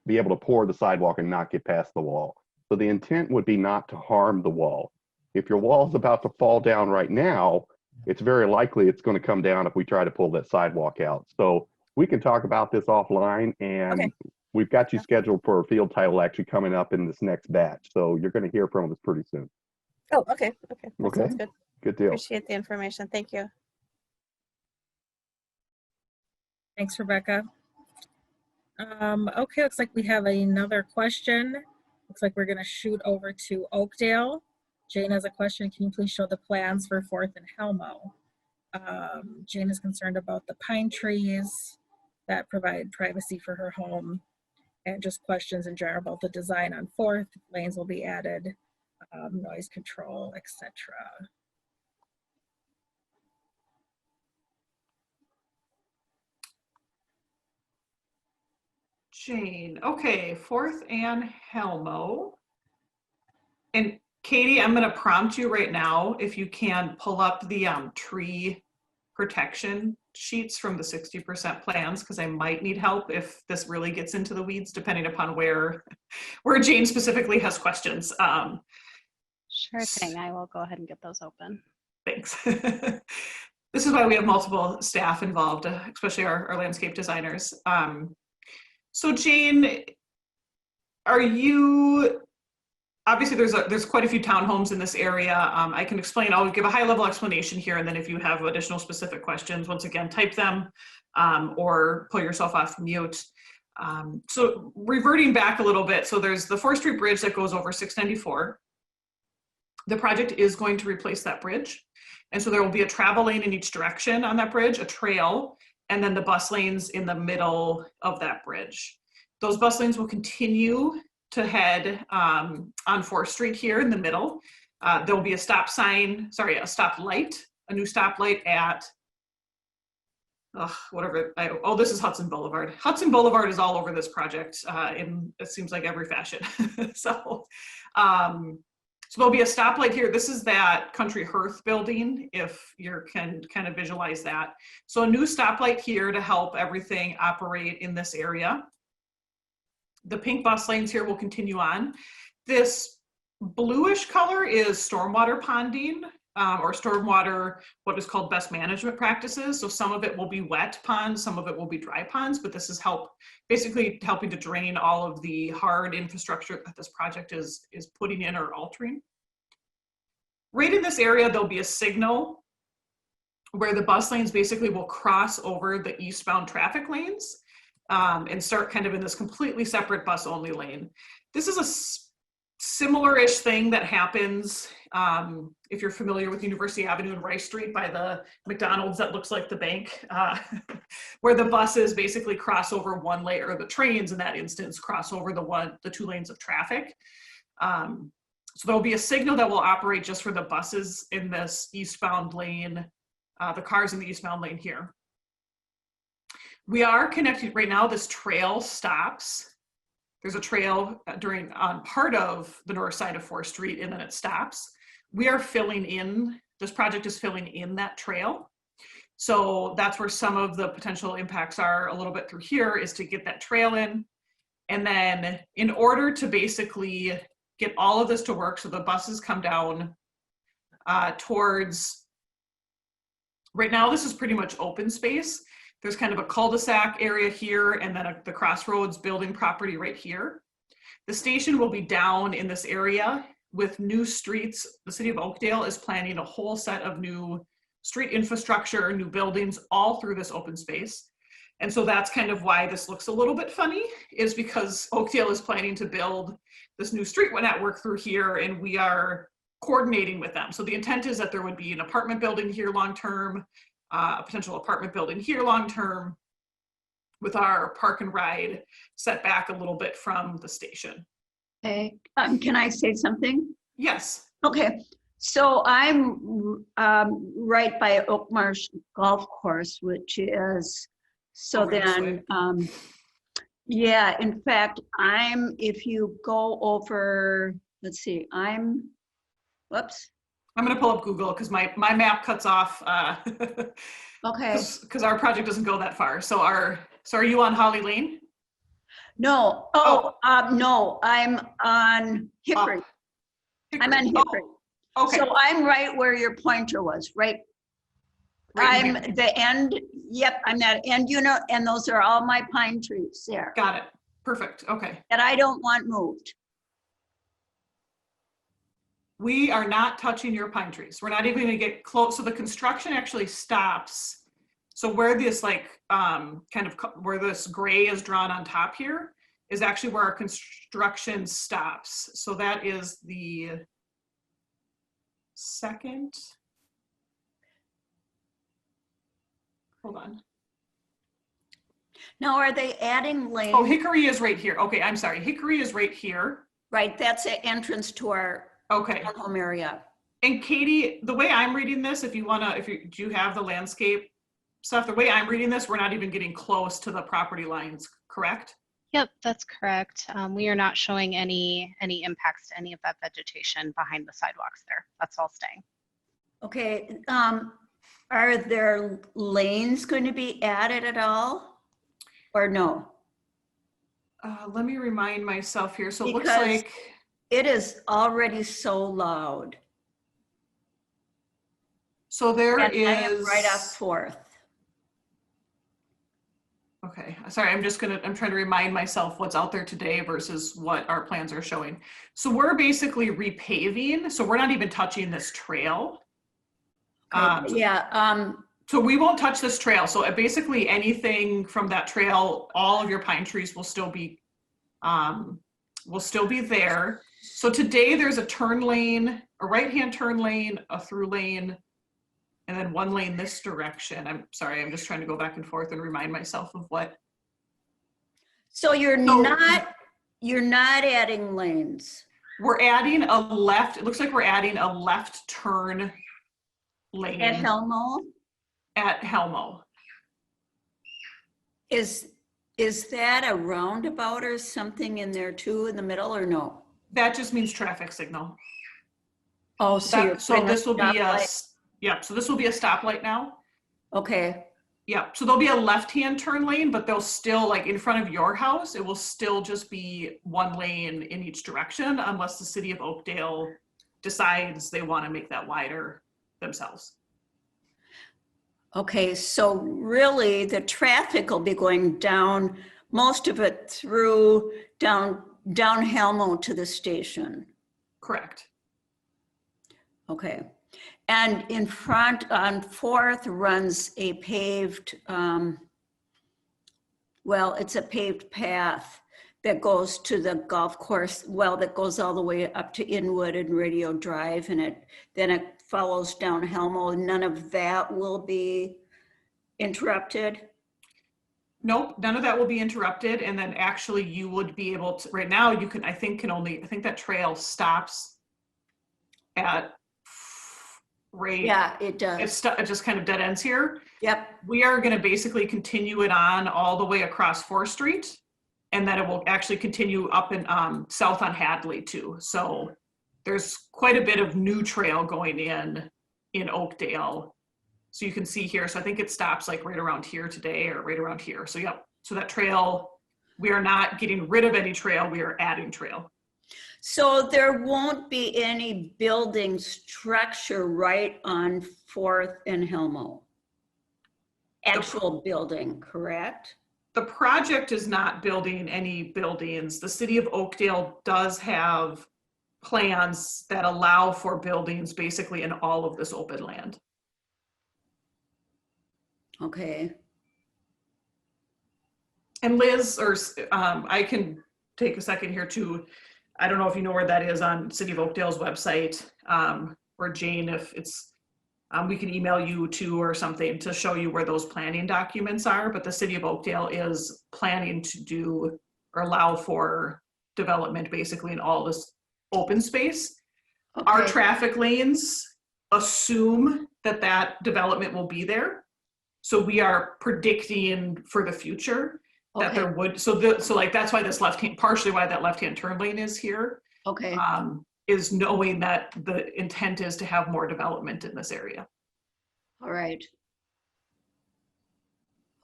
be able to pour the sidewalk and not get past the wall. So the intent would be not to harm the wall. If your wall is about to fall down right now, it's very likely it's going to come down if we try to pull that sidewalk out. So we can talk about this offline, and Okay. we've got you scheduled for a field title actually coming up in this next batch. So you're going to hear from us pretty soon. Oh, okay. That Okay. sounds good. Good deal. Appreciate the information. Thank you. Thanks, Rebecca. Okay, looks like we have another question. Looks like we're gonna shoot over to Oakdale. Jane has a question. Can you please show the plans for 4th and Helmo? Jane is concerned about the pine trees that provide privacy for her home, and just questions in general about the design on 4th. Lanes will be added, noise control, etc. Jane. Okay, 4th and Helmo. And Katie, I'm going to prompt you right now if you can pull up the tree protection sheets from the 60% plans, because I might need help if this really gets into the weeds, depending upon where Jane specifically has questions. Sure thing. I will go ahead and get those open. Thanks. This is why we have multiple staff involved, especially our landscape designers. So Jane, are you, obviously there's quite a few townhomes in this area. I can explain, I'll give a high level explanation here, and then if you have additional specific questions, once again, type them or pull yourself off mute. So reverting back a little bit, so there's the 4th Street Bridge that goes over 694. The project is going to replace that bridge. And so there will be a travel lane in each direction on that bridge, a trail, and then the bus lanes in the middle of that bridge. Those bus lanes will continue to head on 4th Street here in the middle. There will be a stop sign, sorry, a stoplight, a new stoplight at, this is Hudson Boulevard. Hudson Boulevard is all over this project in, it seems like, every fashion. So there'll be a stoplight here. This is that Country Hearth building, if you can kind of visualize that. So a new stoplight here to help everything operate in this area. The pink bus lanes here will continue on. This bluish color is stormwater ponding or stormwater, what is called best management practices. So some of it will be wet ponds, some of it will be dry ponds, but this is basically helping to drain all of the hard infrastructure that this project is putting in or altering. Right in this area, there'll be a signal where the bus lanes basically will cross over the eastbound traffic lanes and start kind of in this completely separate bus only lane. This is a similar-ish thing that happens if you're familiar with University Avenue and Rice Street by the McDonald's that looks like the bank, where the buses basically cross over one lane, or the trains in that instance cross over the 2 lanes of traffic. So there'll be a signal that will operate just for the buses in this eastbound lane, the cars in the eastbound lane here. We are connected right now. This trail stops. There's a trail on part of the north side of 4th Street, and then it stops. We are filling in, this project is filling in that trail. So that's where some of the potential impacts are a little bit through here, is to get that trail in. And then in order to basically get all of this to work, so the buses come down towards, right now this is pretty much open space. There's kind of a cul-de-sac area here, and then the Crossroads building property right here. The station will be down in this area with new streets. The city of Oakdale is planning a whole set of new street infrastructure, new buildings, all through this open space. And so that's kind of why this looks a little bit funny, is because Oakdale is planning to build this new street network through here, and we are coordinating with them. So the intent is that there would be an apartment building here long-term, a potential apartment building here long-term, with our park and ride set back a little bit from the station. Okay, can I say something? Yes. Okay, so I'm right by Oak Marsh Golf Course, which is, so Over this way. then, yeah, in fact, if you go over, let's see, whoops. I'm going to pull up Google because my map cuts off Okay, because our project doesn't go that far. So are you on Holly Lane? no, no, I'm on Hickory. Up. I'm on Hickory. Oh, okay. So I'm right where your pointer was, right? Right I'm here. the end, yep, I'm that end, and those are all my pine trees there Got it. Perfect. Okay. that I don't want moved. We are not touching your pine trees. We're not even going to get close. So the construction actually stops. So where this where this gray is drawn on top here is actually where our construction stops. So that is the second. Hold on. Now, are they adding lanes? Oh, Hickory is right here. Okay, I'm sorry. Hickory is right here. Right, that's the entrance to our Okay. home area. And Katie, the way I'm reading this, do you have the landscape stuff? The way I'm reading this, we're not even getting close to the property lines, correct? Yep, that's correct. We are not showing any impacts to any of that vegetation behind the sidewalks there. That's all staying. Okay, are there lanes going to be added at all? Or no? Let me remind myself here. So it looks Because like, it is already so loud. so there And is. I am right off 4th. Okay, sorry, I'm trying to remind myself what's out there today versus what our plans are showing. So we're basically repaving, so we're not even touching this trail. Yeah, So we won't touch this trail. So basically anything from that trail, all of your pine trees will still be there. So today there's a turn lane, a right-hand turn lane, a through lane, and then one lane this direction. I'm sorry, I'm just trying to go back and forth and remind myself of what. so you're not adding lanes. We're adding a left, it looks like we're adding a left turn lane. At Helmo? At Helmo. Is that a roundabout or something in there too, in the middle, or no? That just means traffic signal. Oh, so This will be so this will be a stoplight now. Okay, Yeah, so there'll be a left-hand turn lane, but they'll still, like in front of your house, it will still just be one lane in each direction unless the city of Oakdale decides they want to make that wider themselves. okay, so really the traffic will be going down, most of it through down Helmo to the station. Correct. Okay. And in front on 4th runs a paved, well, it's a paved path that goes to the golf course, well, that goes all the way up to Inwood and Radio Drive, and then it follows down Helmo. None of that will be interrupted. Nope, none of that will be interrupted. And then actually you would be able to, right now you can, I think that trail stops at right. Yeah, it does. It just kind of dead ends here. Yep. We are going to basically continue it on all the way across 4th Street. And then it will actually continue up and south on Hadley too. So there's quite a bit of new trail going in Oakdale. So you can see here, so I think it stops like right around here today or right around here. So yep, so that trail, we are not getting rid of any trail, we are adding trail. So there won't be any building structure right on 4th and Helmo? Actual building, correct? The project is not building any buildings. The city of Oakdale does have plans that allow for buildings basically in all of this open land. Okay. And Liz, or I can take a second here too. I don't know if you know where that is on City of Oakdale's website, or Jane, if it's, we can email you too or something to show you where those planning documents are. But the City of Oakdale is planning to do or allow for development basically in all this open space. Okay. Our traffic lanes assume that that development will be there. So we are predicting for the future that there would, so like that's why this partially why that left-hand turn lane is here. Okay. Is knowing that the intent is to have more development in this area. All right.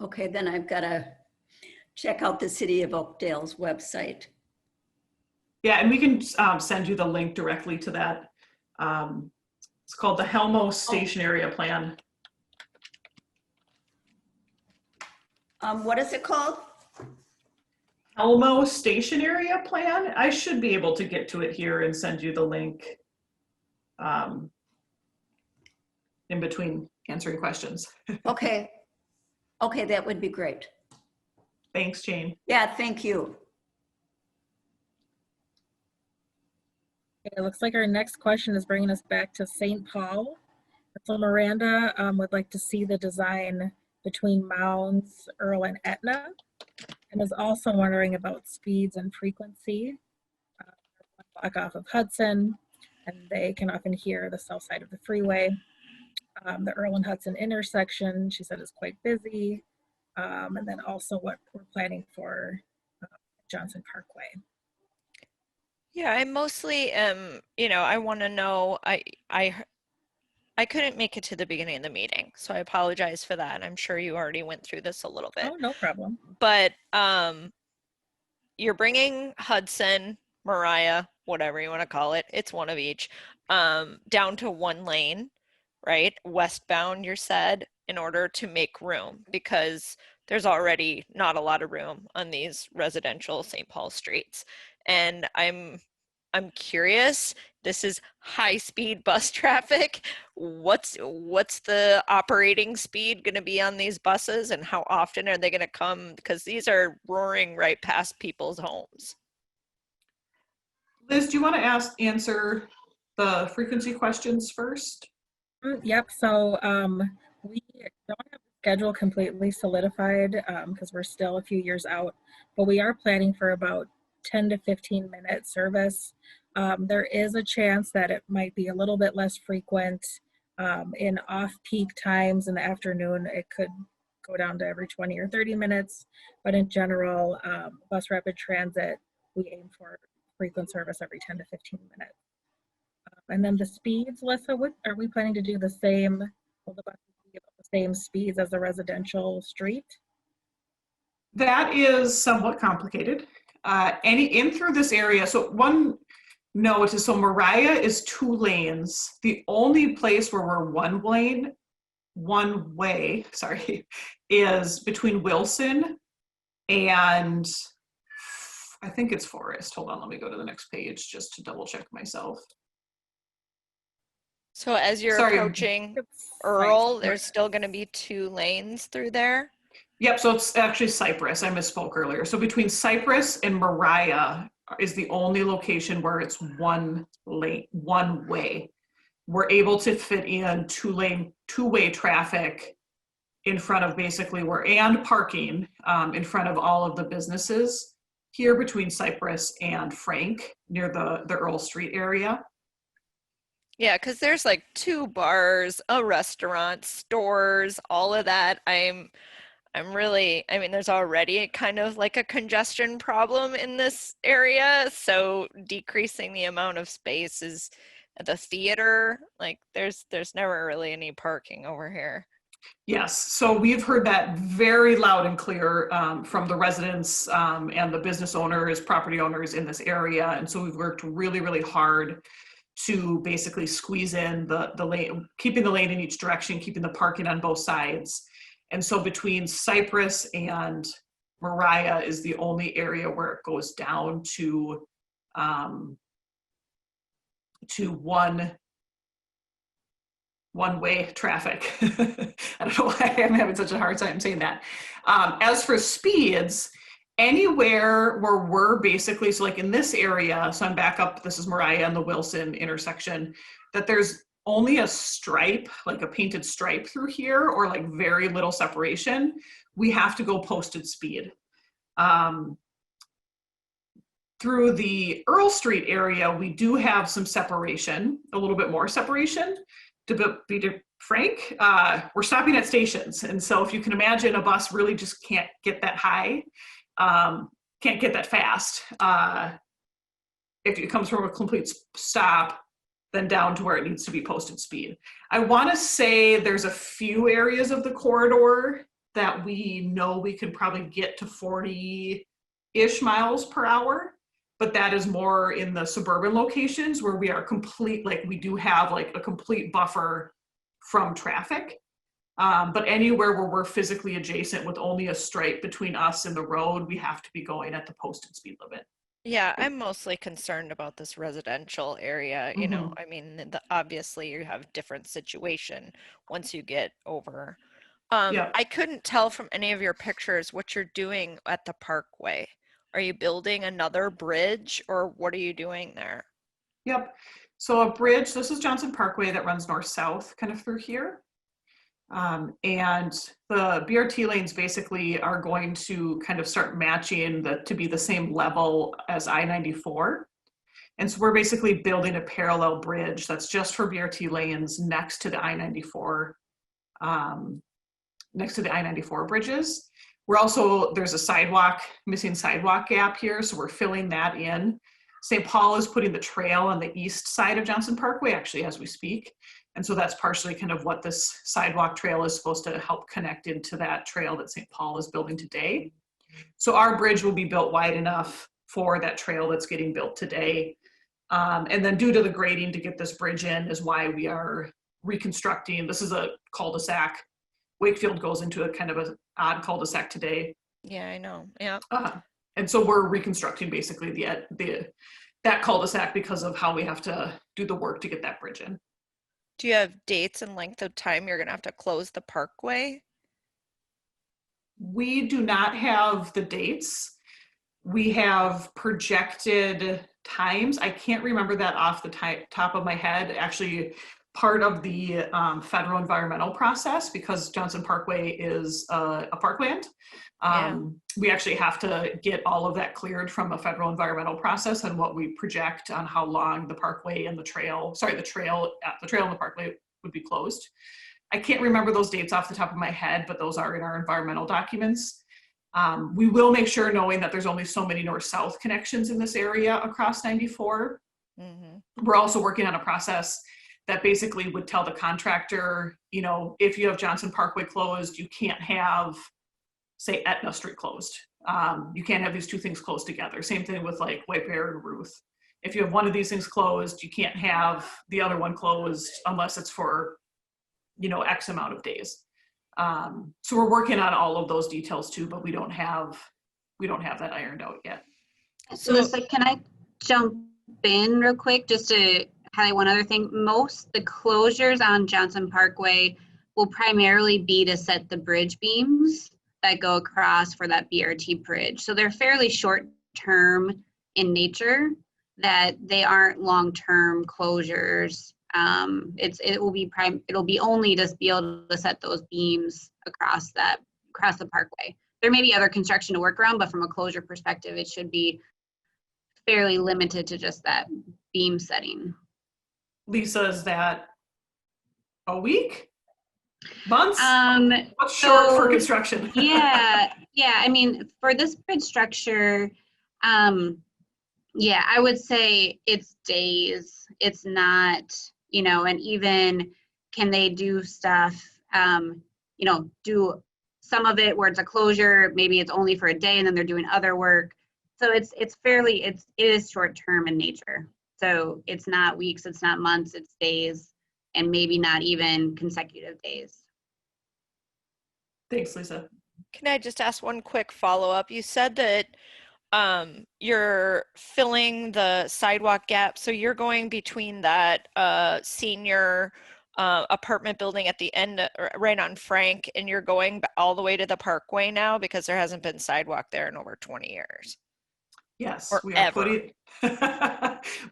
Okay, then I've got to check out the City of Oakdale's website. Yeah, and we can send you the link directly to that. It's called the Helmo Station Area Plan. What is it called? Helmo Station Area Plan. I should be able to get to it here and send you the link in between answering questions. Okay. Okay, that would be great. Thanks, Jane. Yeah, thank you. It looks like our next question is bringing us back to St. Paul. So Miranda would like to see the design between Mounds, Earl, and Etna, and is also wondering about speeds and frequency. One block off of Hudson, and they can often hear the south side of the freeway. The Earl and Hudson intersection, she said, is quite busy. And then also what we're planning for Johnson Parkway. Yeah, I mostly am, I want to know, I couldn't make it to the beginning of the meeting, so I apologize for that. I'm sure you already went through this a little bit. Oh, no problem. But you're bringing Hudson, Mariah, whatever you want to call it, it's one of each, down to one lane, right? Westbound, you said, in order to make room, because there's already not a lot of room on these residential St. Paul streets. And I'm curious, this is high-speed bus traffic. What's the operating speed going to be on these buses, and how often are they going to come? Because these are roaring right past people's homes. Liz, do you want to answer the frequency questions first? Yep. So we don't have the schedule completely solidified because we're still a few years out, but we are planning for about 10 to 15 minute service. There is a chance that it might be a little bit less frequent in off-peak times in the afternoon. It could go down to every 20 or 30 minutes, but in general, bus rapid transit, we aim for frequent service every 10 to 15 minutes. And then the speeds, Lissa, are we planning to do the same? Will the buses be about the same speeds as a residential street? That is somewhat complicated. In through this area, so one note is, so Mariah is 2 lanes. The only place where we're one way, is between Wilson and I think it's Forest. Hold on, let me go to the next page just to double check myself. So as you're Sorry. approaching It's Earl, like- there's still going to be 2 lanes through there? Yep, so it's actually Cypress. I misspoke earlier. So between Cypress and Mariah is the only location where it's one lane, one way. We're able to fit in two-way traffic in front of basically and parking in front of all of the businesses here between Cypress and Frank near the Earl Street area. Yeah, because there's like 2 bars, a restaurant, stores, all of that. I'm really, I mean, there's already kind of like a congestion problem in this area. So decreasing the amount of space is at the theater, like there's never really any parking over here. Yes, so we've heard that very loud and clear from the residents and the business owners, property owners in this area. And so we've worked really, really hard to basically squeeze in the lane, keeping the lane in each direction, keeping the parking on both sides. And so between Cypress and Mariah is the only area where it goes down to one-way traffic. I don't know why I'm having such a hard time saying that. As for speeds, anywhere where we're basically, so like in this area, so I'm back up, this is Mariah and the Wilson intersection, that there's only a stripe, like a painted stripe through here, or like very little separation, we have to go posted speed. Through the Earl Street area, we do have some separation, a little bit more separation. To be frank, we're stopping at stations. And so if you can imagine, a bus really just can't get that high, can't get that fast. If it comes from a complete stop, then down to where it needs to be posted speed. I want to say there's a few areas of the corridor that we know we could probably get to 40-ish miles per hour, but that is more in the suburban locations where we are complete, like we do have like a complete buffer from traffic. But anywhere where we're physically adjacent with only a stripe between us and the road, we have to be going at the posted speed limit. Yeah, I'm mostly concerned about this residential area. You know, I mean, obviously you have different situation once you get over. Yeah. I couldn't tell from any of your pictures what you're doing at the Parkway. Are you building another bridge or what are you doing there? Yep. So a bridge, this is Johnson Parkway that runs north-south kind of through here. And the BRT lanes basically are going to kind of start matching to be the same level as I-94. And so we're basically building a parallel bridge that's just for BRT lanes next to the I-94, bridges. We're also, there's a missing sidewalk gap here, so we're filling that in. St. Paul is putting the trail on the east side of Johnson Parkway, actually, as we speak. And so that's partially kind of what this sidewalk trail is supposed to help connect into that trail that St. Paul is building today. So our bridge will be built wide enough for that trail that's getting built today. And then due to the grading to get this bridge in is why we are reconstructing. This is a cul-de-sac. Wakefield goes into a kind of an odd cul-de-sac today. Yeah, I know. Yeah. And so we're reconstructing basically that cul-de-sac because of how we have to do the work to get that bridge in. Do you have dates and length of time you're going to have to close the Parkway? We do not have the dates. We have projected times. I can't remember that off the top of my head. Actually, part of the federal environmental process, because Johnson Parkway is a parkland. We actually have to get all of that cleared from a federal environmental process and what we project on how long the parkway and the trail and the parkway would be closed. I can't remember those dates off the top of my head, but those are in our environmental documents. We will make sure, knowing that there's only so many north-south connections in this area across 94. We're also working on a process that basically would tell the contractor, you know, if you have Johnson Parkway closed, you can't have, say, Etna Street closed. You can't have these two things closed together. Same thing with like White Bear and Ruth. If you have one of these things closed, you can't have the other one closed unless it's for, you know, X amount of days. So we're working on all of those details too, but we don't have that ironed out yet. So Melissa, can I jump in real quick just to highlight one other thing. Most the closures on Johnson Parkway will primarily be to set the bridge beams that go across for that BRT bridge. So they're fairly short term in nature, that they aren't long-term closures. It'll be only to be able to set those beams across the parkway. There may be other construction to work around, but from a closure perspective, it should be fairly limited to just that beam setting. Lisa, is that a week? Months? What's short for construction? Yeah. I mean, for this bridge structure, yeah, I would say it's days. It's not, and even can they do stuff, do some of it where it's a closure, maybe it's only for a day and then they're doing other work. So it is short term in nature. So it's not weeks, it's not months, it's days, and maybe not even consecutive days. Thanks, Lisa. Can I just ask one quick follow-up? You said that you're filling the sidewalk gap, so you're going between that senior apartment building at the end, right on Frank, and you're going all the way to the Parkway now because there hasn't been sidewalk there in over 20 years. Yes, Or we are ever.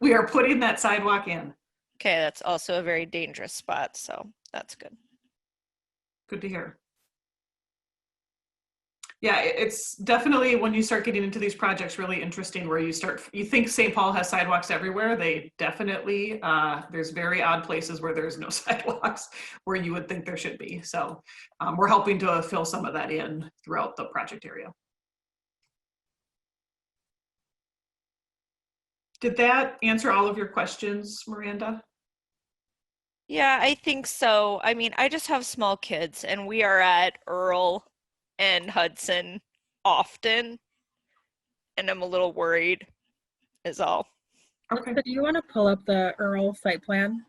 we are putting that sidewalk in. Okay, that's also a very dangerous spot, so that's good. Good to hear. Yeah, it's definitely, when you start getting into these projects, really interesting where you think St. Paul has sidewalks everywhere. They definitely, there's very odd places where there's no sidewalks where you would think there should be. So we're helping to fill some of that in throughout the project area. Did that answer all of your questions, Miranda? Yeah, I think so. I mean, I just have small kids and we are at Earl and Hudson often, and I'm a little worried is all. Okay. So do you want to pull up the Earl site plan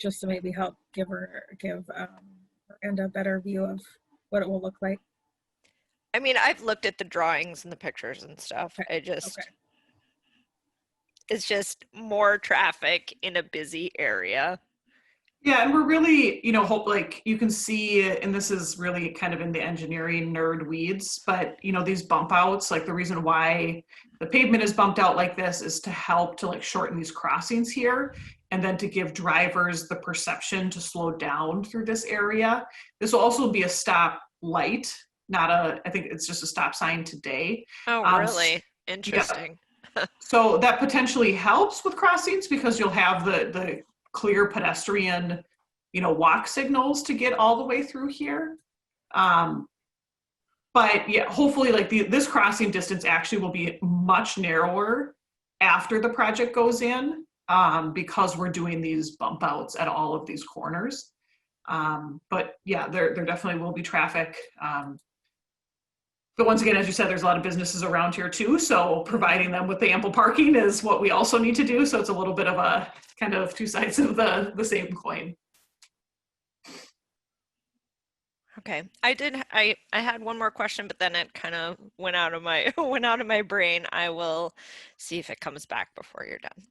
just to maybe help give Miranda a better view of what it will look like? I mean, I've looked at the drawings and the pictures and stuff. Okay. It's just more traffic in a busy area. Yeah, and we're really, hope, like you can see, and this is really kind of in the engineering nerd weeds, but these bump outs, like the reason why the pavement is bumped out like this is to help to shorten these crossings here, and then to give drivers the perception to slow down through this area. This will also be a stop light, I think it's just a stop sign today. Oh, really? Interesting. Yeah. So that potentially helps with crossings because you'll have the clear pedestrian, walk signals to get all the way through here. But yeah, hopefully this crossing distance actually will be much narrower after the project goes in because we're doing these bump outs at all of these corners. But yeah, there definitely will be traffic. But once again, as you said, there's a lot of businesses around here too. So providing them with the ample parking is what we also need to do. So it's a little bit of a kind of two sides of the same coin. Okay, I had one more question, but then it kind of went out of my brain. I will see if it comes back before you're done.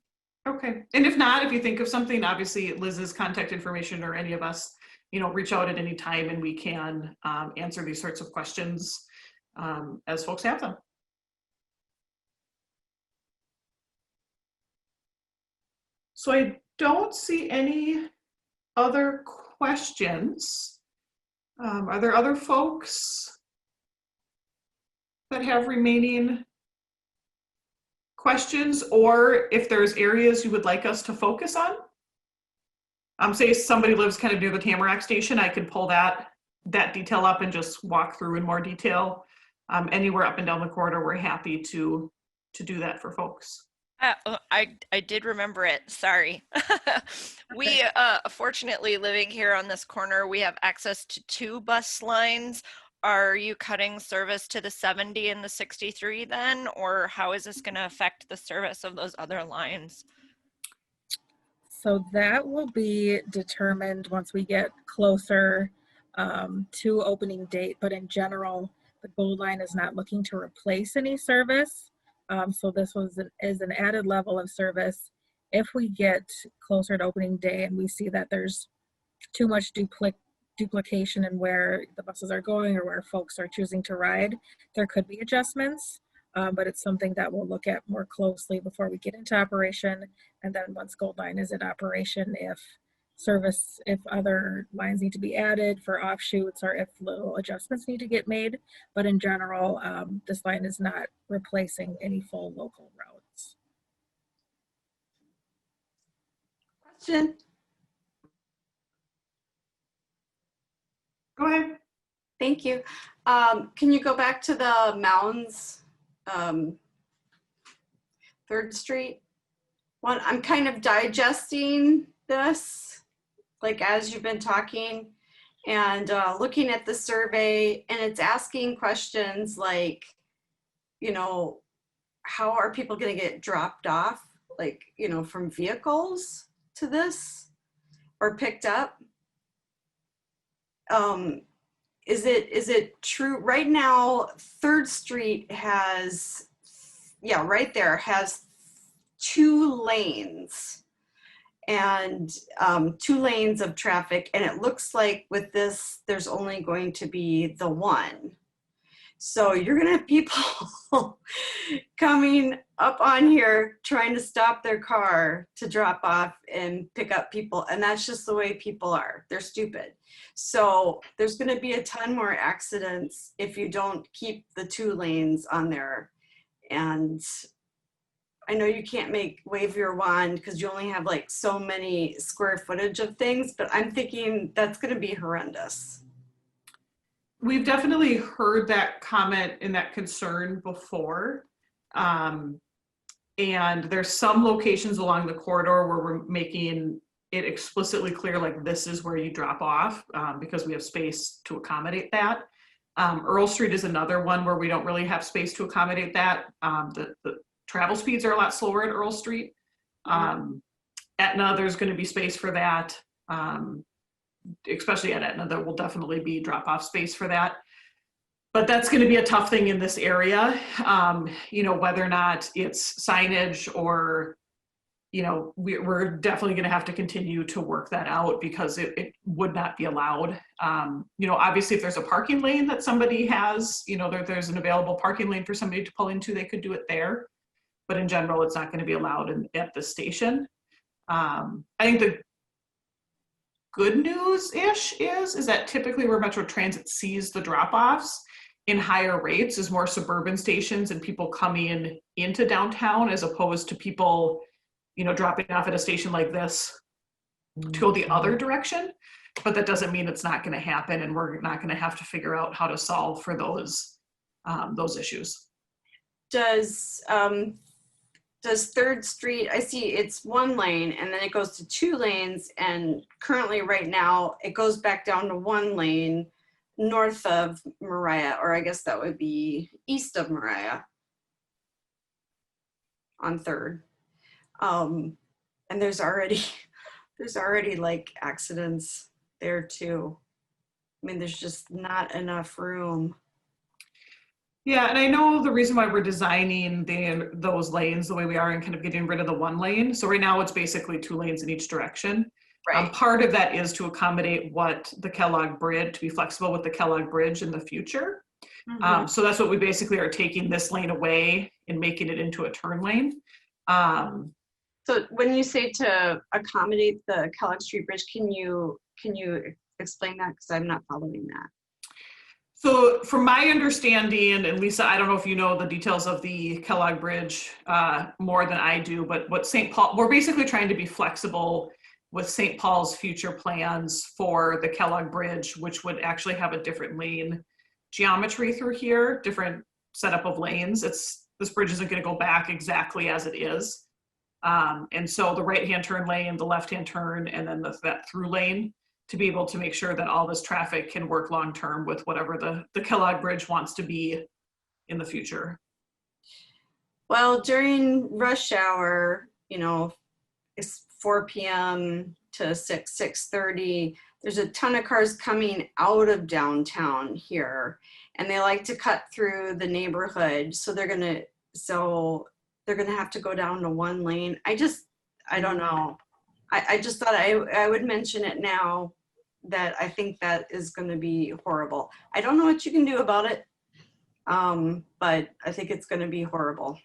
Okay, and if not, if you think of something, obviously Liz's contact information or any of us, reach out at any time and we can answer these sorts of questions as folks have them. So I don't see any other questions. Are there other folks that have remaining questions, or if there's areas you would like us to focus on? Say somebody lives kind of near the Tamarack station, I could pull that detail up and just walk through in more detail. Anywhere up and down the corridor, we're happy to do that for folks. I did remember it. Sorry. We fortunately, living here on this corner, we have access to 2 bus lines. Are you cutting service to the 70 and the 63 then, or how is this going to affect the service of those other lines? So that will be determined once we get closer to opening date, but in general, the Gold Line is not looking to replace any service. So this is an added level of service if we get closer to opening day and we see that there's too much duplication in where the buses are going or where folks are choosing to ride, there could be adjustments. But it's something that we'll look at more closely before we get into operation. And then once Gold Line is in operation, if other lines need to be added for offshoots or if little adjustments need to get made. But in general, this line is not replacing any full local routes. Question? Go ahead. Thank you. Can you go back to the Mounds, 3rd Street one? I'm kind of digesting this, like as you've been talking and looking at the survey, and it's asking questions like, you know, how are people going to get dropped off, like, you know, from vehicles to this or picked up? Is it true right now? 3rd Street has, yeah, right there has 2 lanes and 2 lanes of traffic, and it looks like with this there's only going to be the 1. So you're gonna have people coming up on here trying to stop their car to drop off and pick up people, and that's just the way people are. They're stupid. So there's gonna be a ton more accidents if you don't keep the 2 lanes on there. And I know you can't wave your wand because you only have like so many square footage of things, but I'm thinking that's gonna be horrendous. We've definitely heard that comment and that concern before. And there's some locations along the corridor where we're making it explicitly clear, like this is where you drop off because we have space to accommodate that. Earl Street is another one where we don't really have space to accommodate that. The travel speeds are a lot slower at Earl Street. Etna, there's gonna be space for that. Especially at Etna, there will definitely be drop-off space for that. But that's going to be a tough thing in this area, you know, whether or not it's signage or, you know, we're definitely going to have to continue to work that out because it would not be allowed. You know, obviously if there's a parking lane that somebody has, you know, there's an available parking lane for somebody to pull into, they could do it there. But in general, it's not going to be allowed at the station. I think the good news-ish is that typically where Metro Transit sees the drop-offs in higher rates is more suburban stations and people coming into downtown as opposed to people, you know, dropping off at a station like this to go the other direction. But that doesn't mean it's not going to happen, and we're not going to have to figure out how to solve for those issues. Does 3rd Street, I see it's 1 lane and then it goes to 2 lanes, and currently right now it goes back down to 1 lane north of Mariah, or I guess that would be east of Mariah on 3rd. And there's already like accidents there too. I mean, there's just not enough room. Yeah, and I know the reason why we're designing those lanes the way we are and kind of getting rid of the 1 lane. So right now it's basically 2 lanes in each direction. Right. Part of that is to accommodate what the Kellogg Bridge, to be flexible with the Kellogg Bridge in the future. Mm-hmm. So that's what we basically are taking this lane away and making it into a turn lane. So when you say to accommodate the Kellogg Street Bridge, can you explain that? Because I'm not following that. So from my understanding, and Lisa, I don't know if you know the details of the Kellogg Bridge more than I do, but what St. Paul, we're basically trying to be flexible with St. Paul's future plans for the Kellogg Bridge, which would actually have a different lane geometry through here, different setup of lanes. This bridge isn't going to go back exactly as it is. And so the right-hand turn lane, the left-hand turn, and then that through lane, to be able to make sure that all this traffic can work long-term with whatever the Kellogg Bridge wants to be in the future. Well, during rush hour, you know, it's 4 p.m. to 6:30. There's a ton of cars coming out of downtown here, and they like to cut through the neighborhood. So they're gonna have to go down to 1 lane. I don't know. I just thought I would mention it now, that I think that is going to be horrible. I don't know what you can do about it, but I think it's going to be horrible.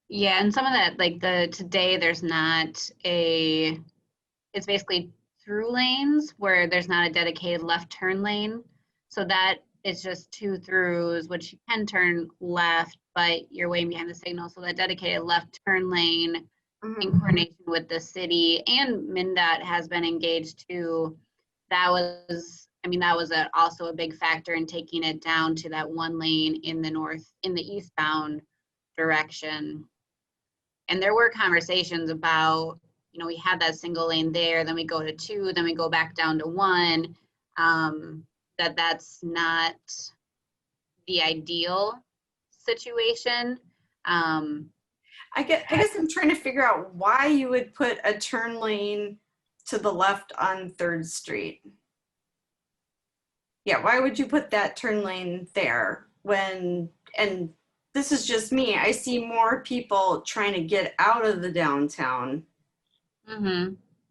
Yeah, and some of that, like today there's not it's basically through lanes where there's not a dedicated left turn lane. So that is just 2 throughs, which you can turn left, but you're way behind the signal. So that dedicated left turn lane in coordination with the city and MnDOT has been engaged too. That was, I mean, that was also a big factor in taking it down to that 1 lane in the eastbound direction. And there were conversations about, you know, we had that single lane there, then we go to 2, then we go back down to 1. That's not the ideal situation. I guess I'm trying to figure out why you would put a turn lane to the left on 3rd Street. Yeah, why would you put that turn lane there when, and this is just me, I see more people trying to get out of the downtown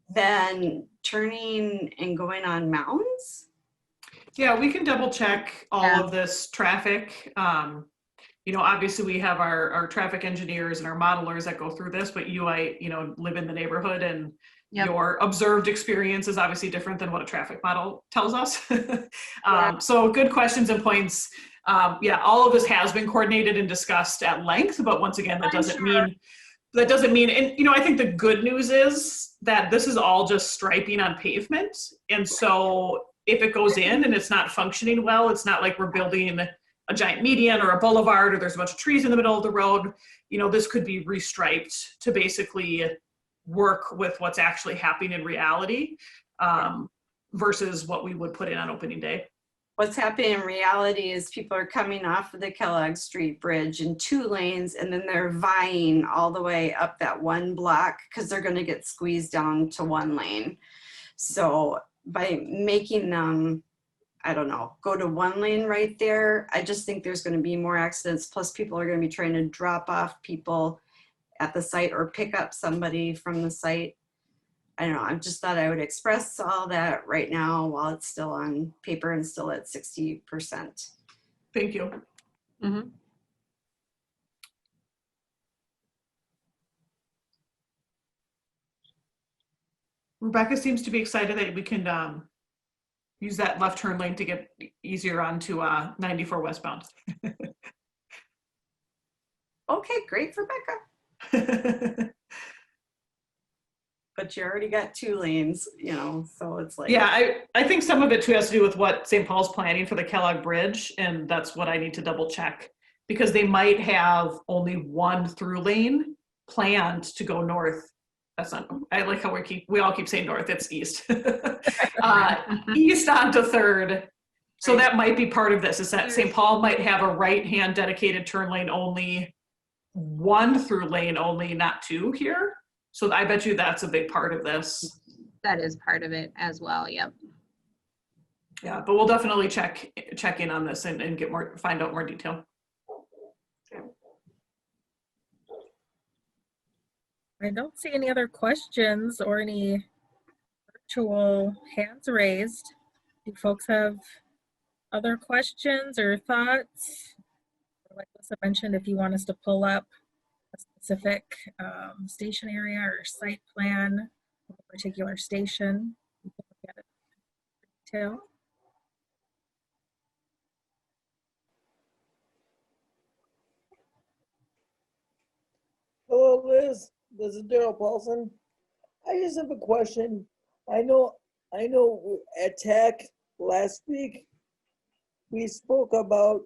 than turning and going on Mounds? Yeah, we can double check all of this traffic. You know, obviously we have our traffic engineers and our modelers that go through this, but you know, live in the neighborhood and your observed experience is obviously different than what a traffic model tells us. So good questions and points. Yeah, all of this has been coordinated and discussed at length, but once again, that doesn't mean, and you know, I think the good news is that this is all just striping on pavement. And so if it goes in and it's not functioning well, it's not like we're building a giant median or a boulevard or there's a bunch of trees in the middle of the road. You know, this could be restriped to basically work with what's actually happening in reality versus what we would put in on opening day. What's happening in reality is people are coming off of the Kellogg Street Bridge in 2 lanes, and then they're vying all the way up that 1 block because they're going to get squeezed down to 1 lane. So by making them, I don't know, go to 1 lane right there, I just think there's going to be more accidents. Plus people are going to be trying to drop off people at the site or pick up somebody from the site. I don't know, I just thought I would express all that right now while it's still on paper and still at 60%. Thank you. Rebecca seems to be excited that we can use that left turn lane to get easier onto 94 westbound. Okay, great for Becca. But you already got 2 lanes, you know, so it's like. Yeah, I think some of it too has to do with what St. Paul's planning for the Kellogg Bridge, and that's what I need to double check, because they might have only 1 through lane planned to go north. That's not, I like how we all keep saying north, it's east. East onto 3rd. So that might be part of this, is that St. Paul might have a right-hand dedicated turn lane only, 1 through lane only, not 2 here. So I bet you that's a big part of this. That is part of it as well. Yep. Yeah, but we'll definitely check in on this and find out more detail. I don't see any other questions or any virtual hands raised. Do folks have other questions or thoughts? Like Lisa mentioned, if you want us to pull up a specific station area or site plan of a particular station, we can look at it in detail. Hello, Liz. This is Daryl Paulson. I just have a question. I know at TAC last week, we spoke about,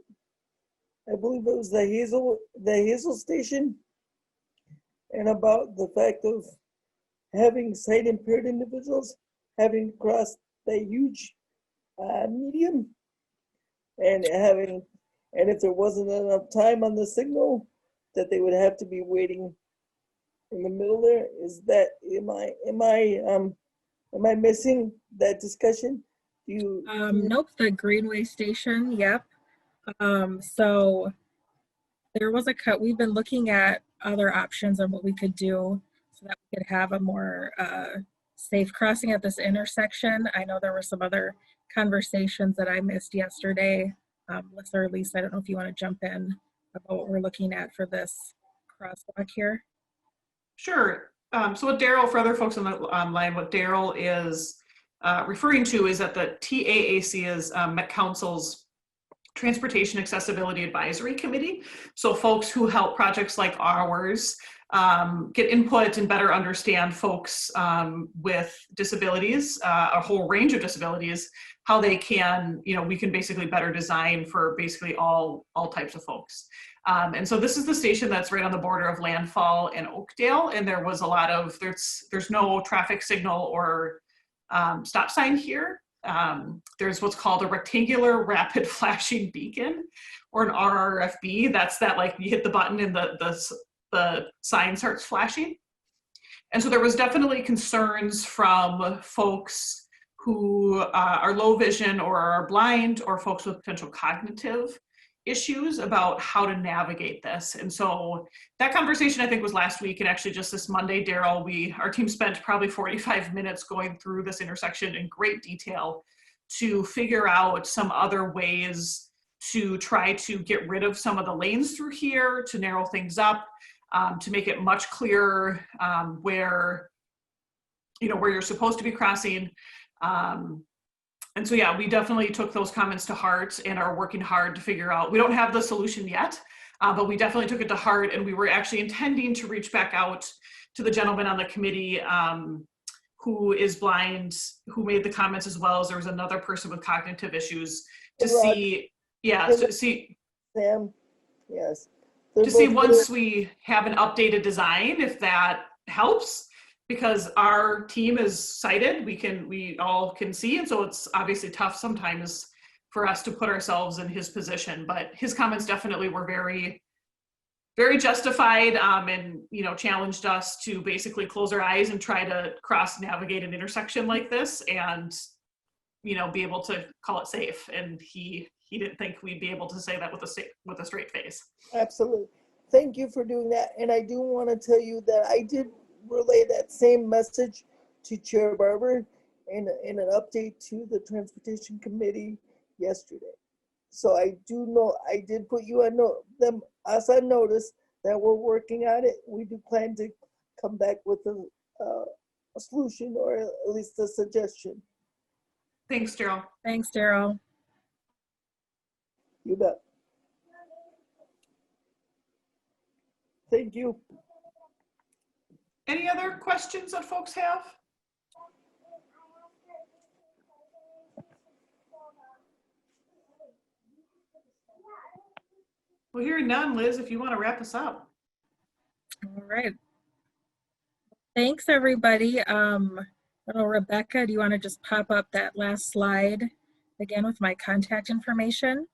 I believe it was the Hazel station, and about the fact of having sight impaired individuals having crossed that huge median, and if there wasn't enough time on the signal, that they would have to be waiting in the middle there. Is that, am I missing that discussion? Nope, the Greenway station, yep. So there was we've been looking at other options on what we could do so that we could have a more safe crossing at this intersection. I know there were some other conversations that I missed yesterday. Melissa or Lisa, I don't know if you want to jump in about what we're looking at for this crosswalk here. Sure. So what Daryl, for other folks on the online, what Daryl is referring to is that the TAAC is Met Council's Transportation Accessibility Advisory Committee. So folks who help projects like ours get input and better understand folks with disabilities, a whole range of disabilities, how they can, we can basically better design for basically all types of folks. And so this is the station that's right on the border of Landfall and Oakdale, and there was a lot of, there's no traffic signal or stop sign here. There's what's called a rectangular rapid flashing beacon, or an RRFB. That's that, like, you hit the button and the sign starts flashing. And so there was definitely concerns from folks who are low vision or are blind, or folks with potential cognitive issues about how to navigate this. And so that conversation, I think, was last week, and actually just this Monday, Daryl, our team spent probably 45 minutes going through this intersection in great detail to figure out some other ways to try to get rid of some of the lanes through here, to narrow things up, to make it much clearer where you're supposed to be crossing. And so, yeah, we definitely took those comments to heart and are working hard to figure out. We don't have the solution yet, but we definitely took it to heart, and we were actually intending to reach back out to the gentleman on the committee who is blind, who made the comments, as well as there was another person with cognitive issues, to see, Sam, yes. To see once we have an updated design, if that helps. Because our team is sighted, we all can see, and so it's obviously tough sometimes for us to put ourselves in his position. But his comments definitely were very, very justified, and challenged us to basically close our eyes and try to navigate an intersection like this, and be able to call it safe. And he didn't think we'd be able to say that with a straight face. Absolutely, thank you for doing that. And I do want to tell you that I did relay that same message to Chair Barber in an update to the Transportation Committee yesterday. So I do know, I did put you on us on notice that we're working on it. We do plan to come back with a solution, or at least a suggestion. Thanks, Daryl. Thanks, Daryl. You bet. Thank you. Any other questions that folks have? Well, hearing none, Liz, if you want to wrap us up. All right. Thanks, everybody. Rebecca, do you want to just pop up that last slide again with my contact information?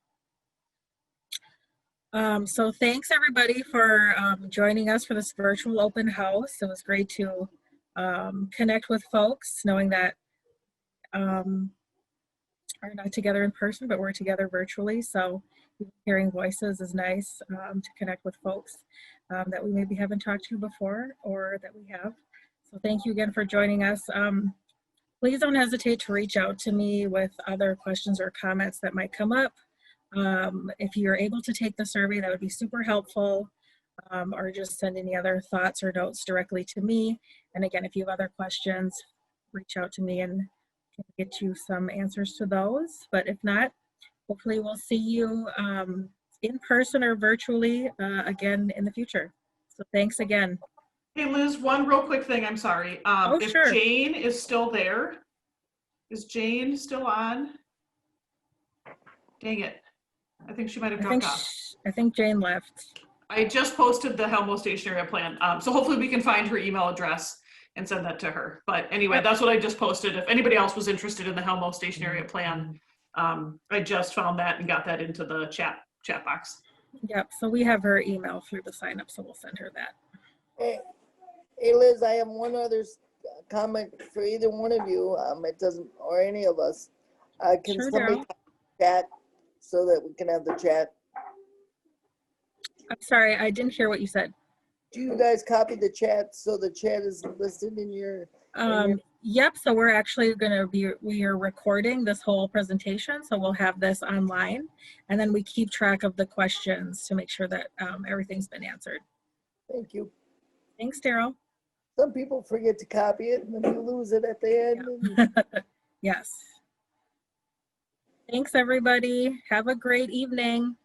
So thanks, everybody, for joining us for this virtual open house. It was great to connect with folks, knowing that are not together in person, but we're together virtually. So hearing voices is nice to connect with folks that we maybe haven't talked to before, or that we have. So thank you again for joining us. Please don't hesitate to reach out to me with other questions or comments that might come up. If you're able to take the survey, that would be super helpful, or just send any other thoughts or notes directly to me. And again, if you have other questions, reach out to me and can get you some answers to those. But if not, hopefully we'll see you in person or virtually again in the future. So thanks again. Hey, Liz, one real quick thing, I'm sorry. If sure. Jane is still there, is Jane still on? Dang it. I think she might have dropped off. I think Jane left. I just posted the Helmo Station Area Plan. So hopefully we can find her email address and send that to her. But anyway, that's what I just posted. If anybody else was interested in the Helmo Station Area Plan, I just found that and got that into the chat box. Yep, so we have her email through the sign up, so we'll send her that. Hey Liz, I have one other comment for either one of you. It doesn't, or any of us. Can Sure, somebody chat so that we can have the chat? I'm sorry, I didn't hear what you said. do you guys copy the chat so the chat is listed in your? Yep, so we're actually we are recording this whole presentation, so we'll have this online, and then we keep track of the questions to make sure that everything's been answered. Thank you. Thanks, Daryl. Some people forget to copy it and then you lose it at the end. And Yes. Thanks, everybody. Have a great evening.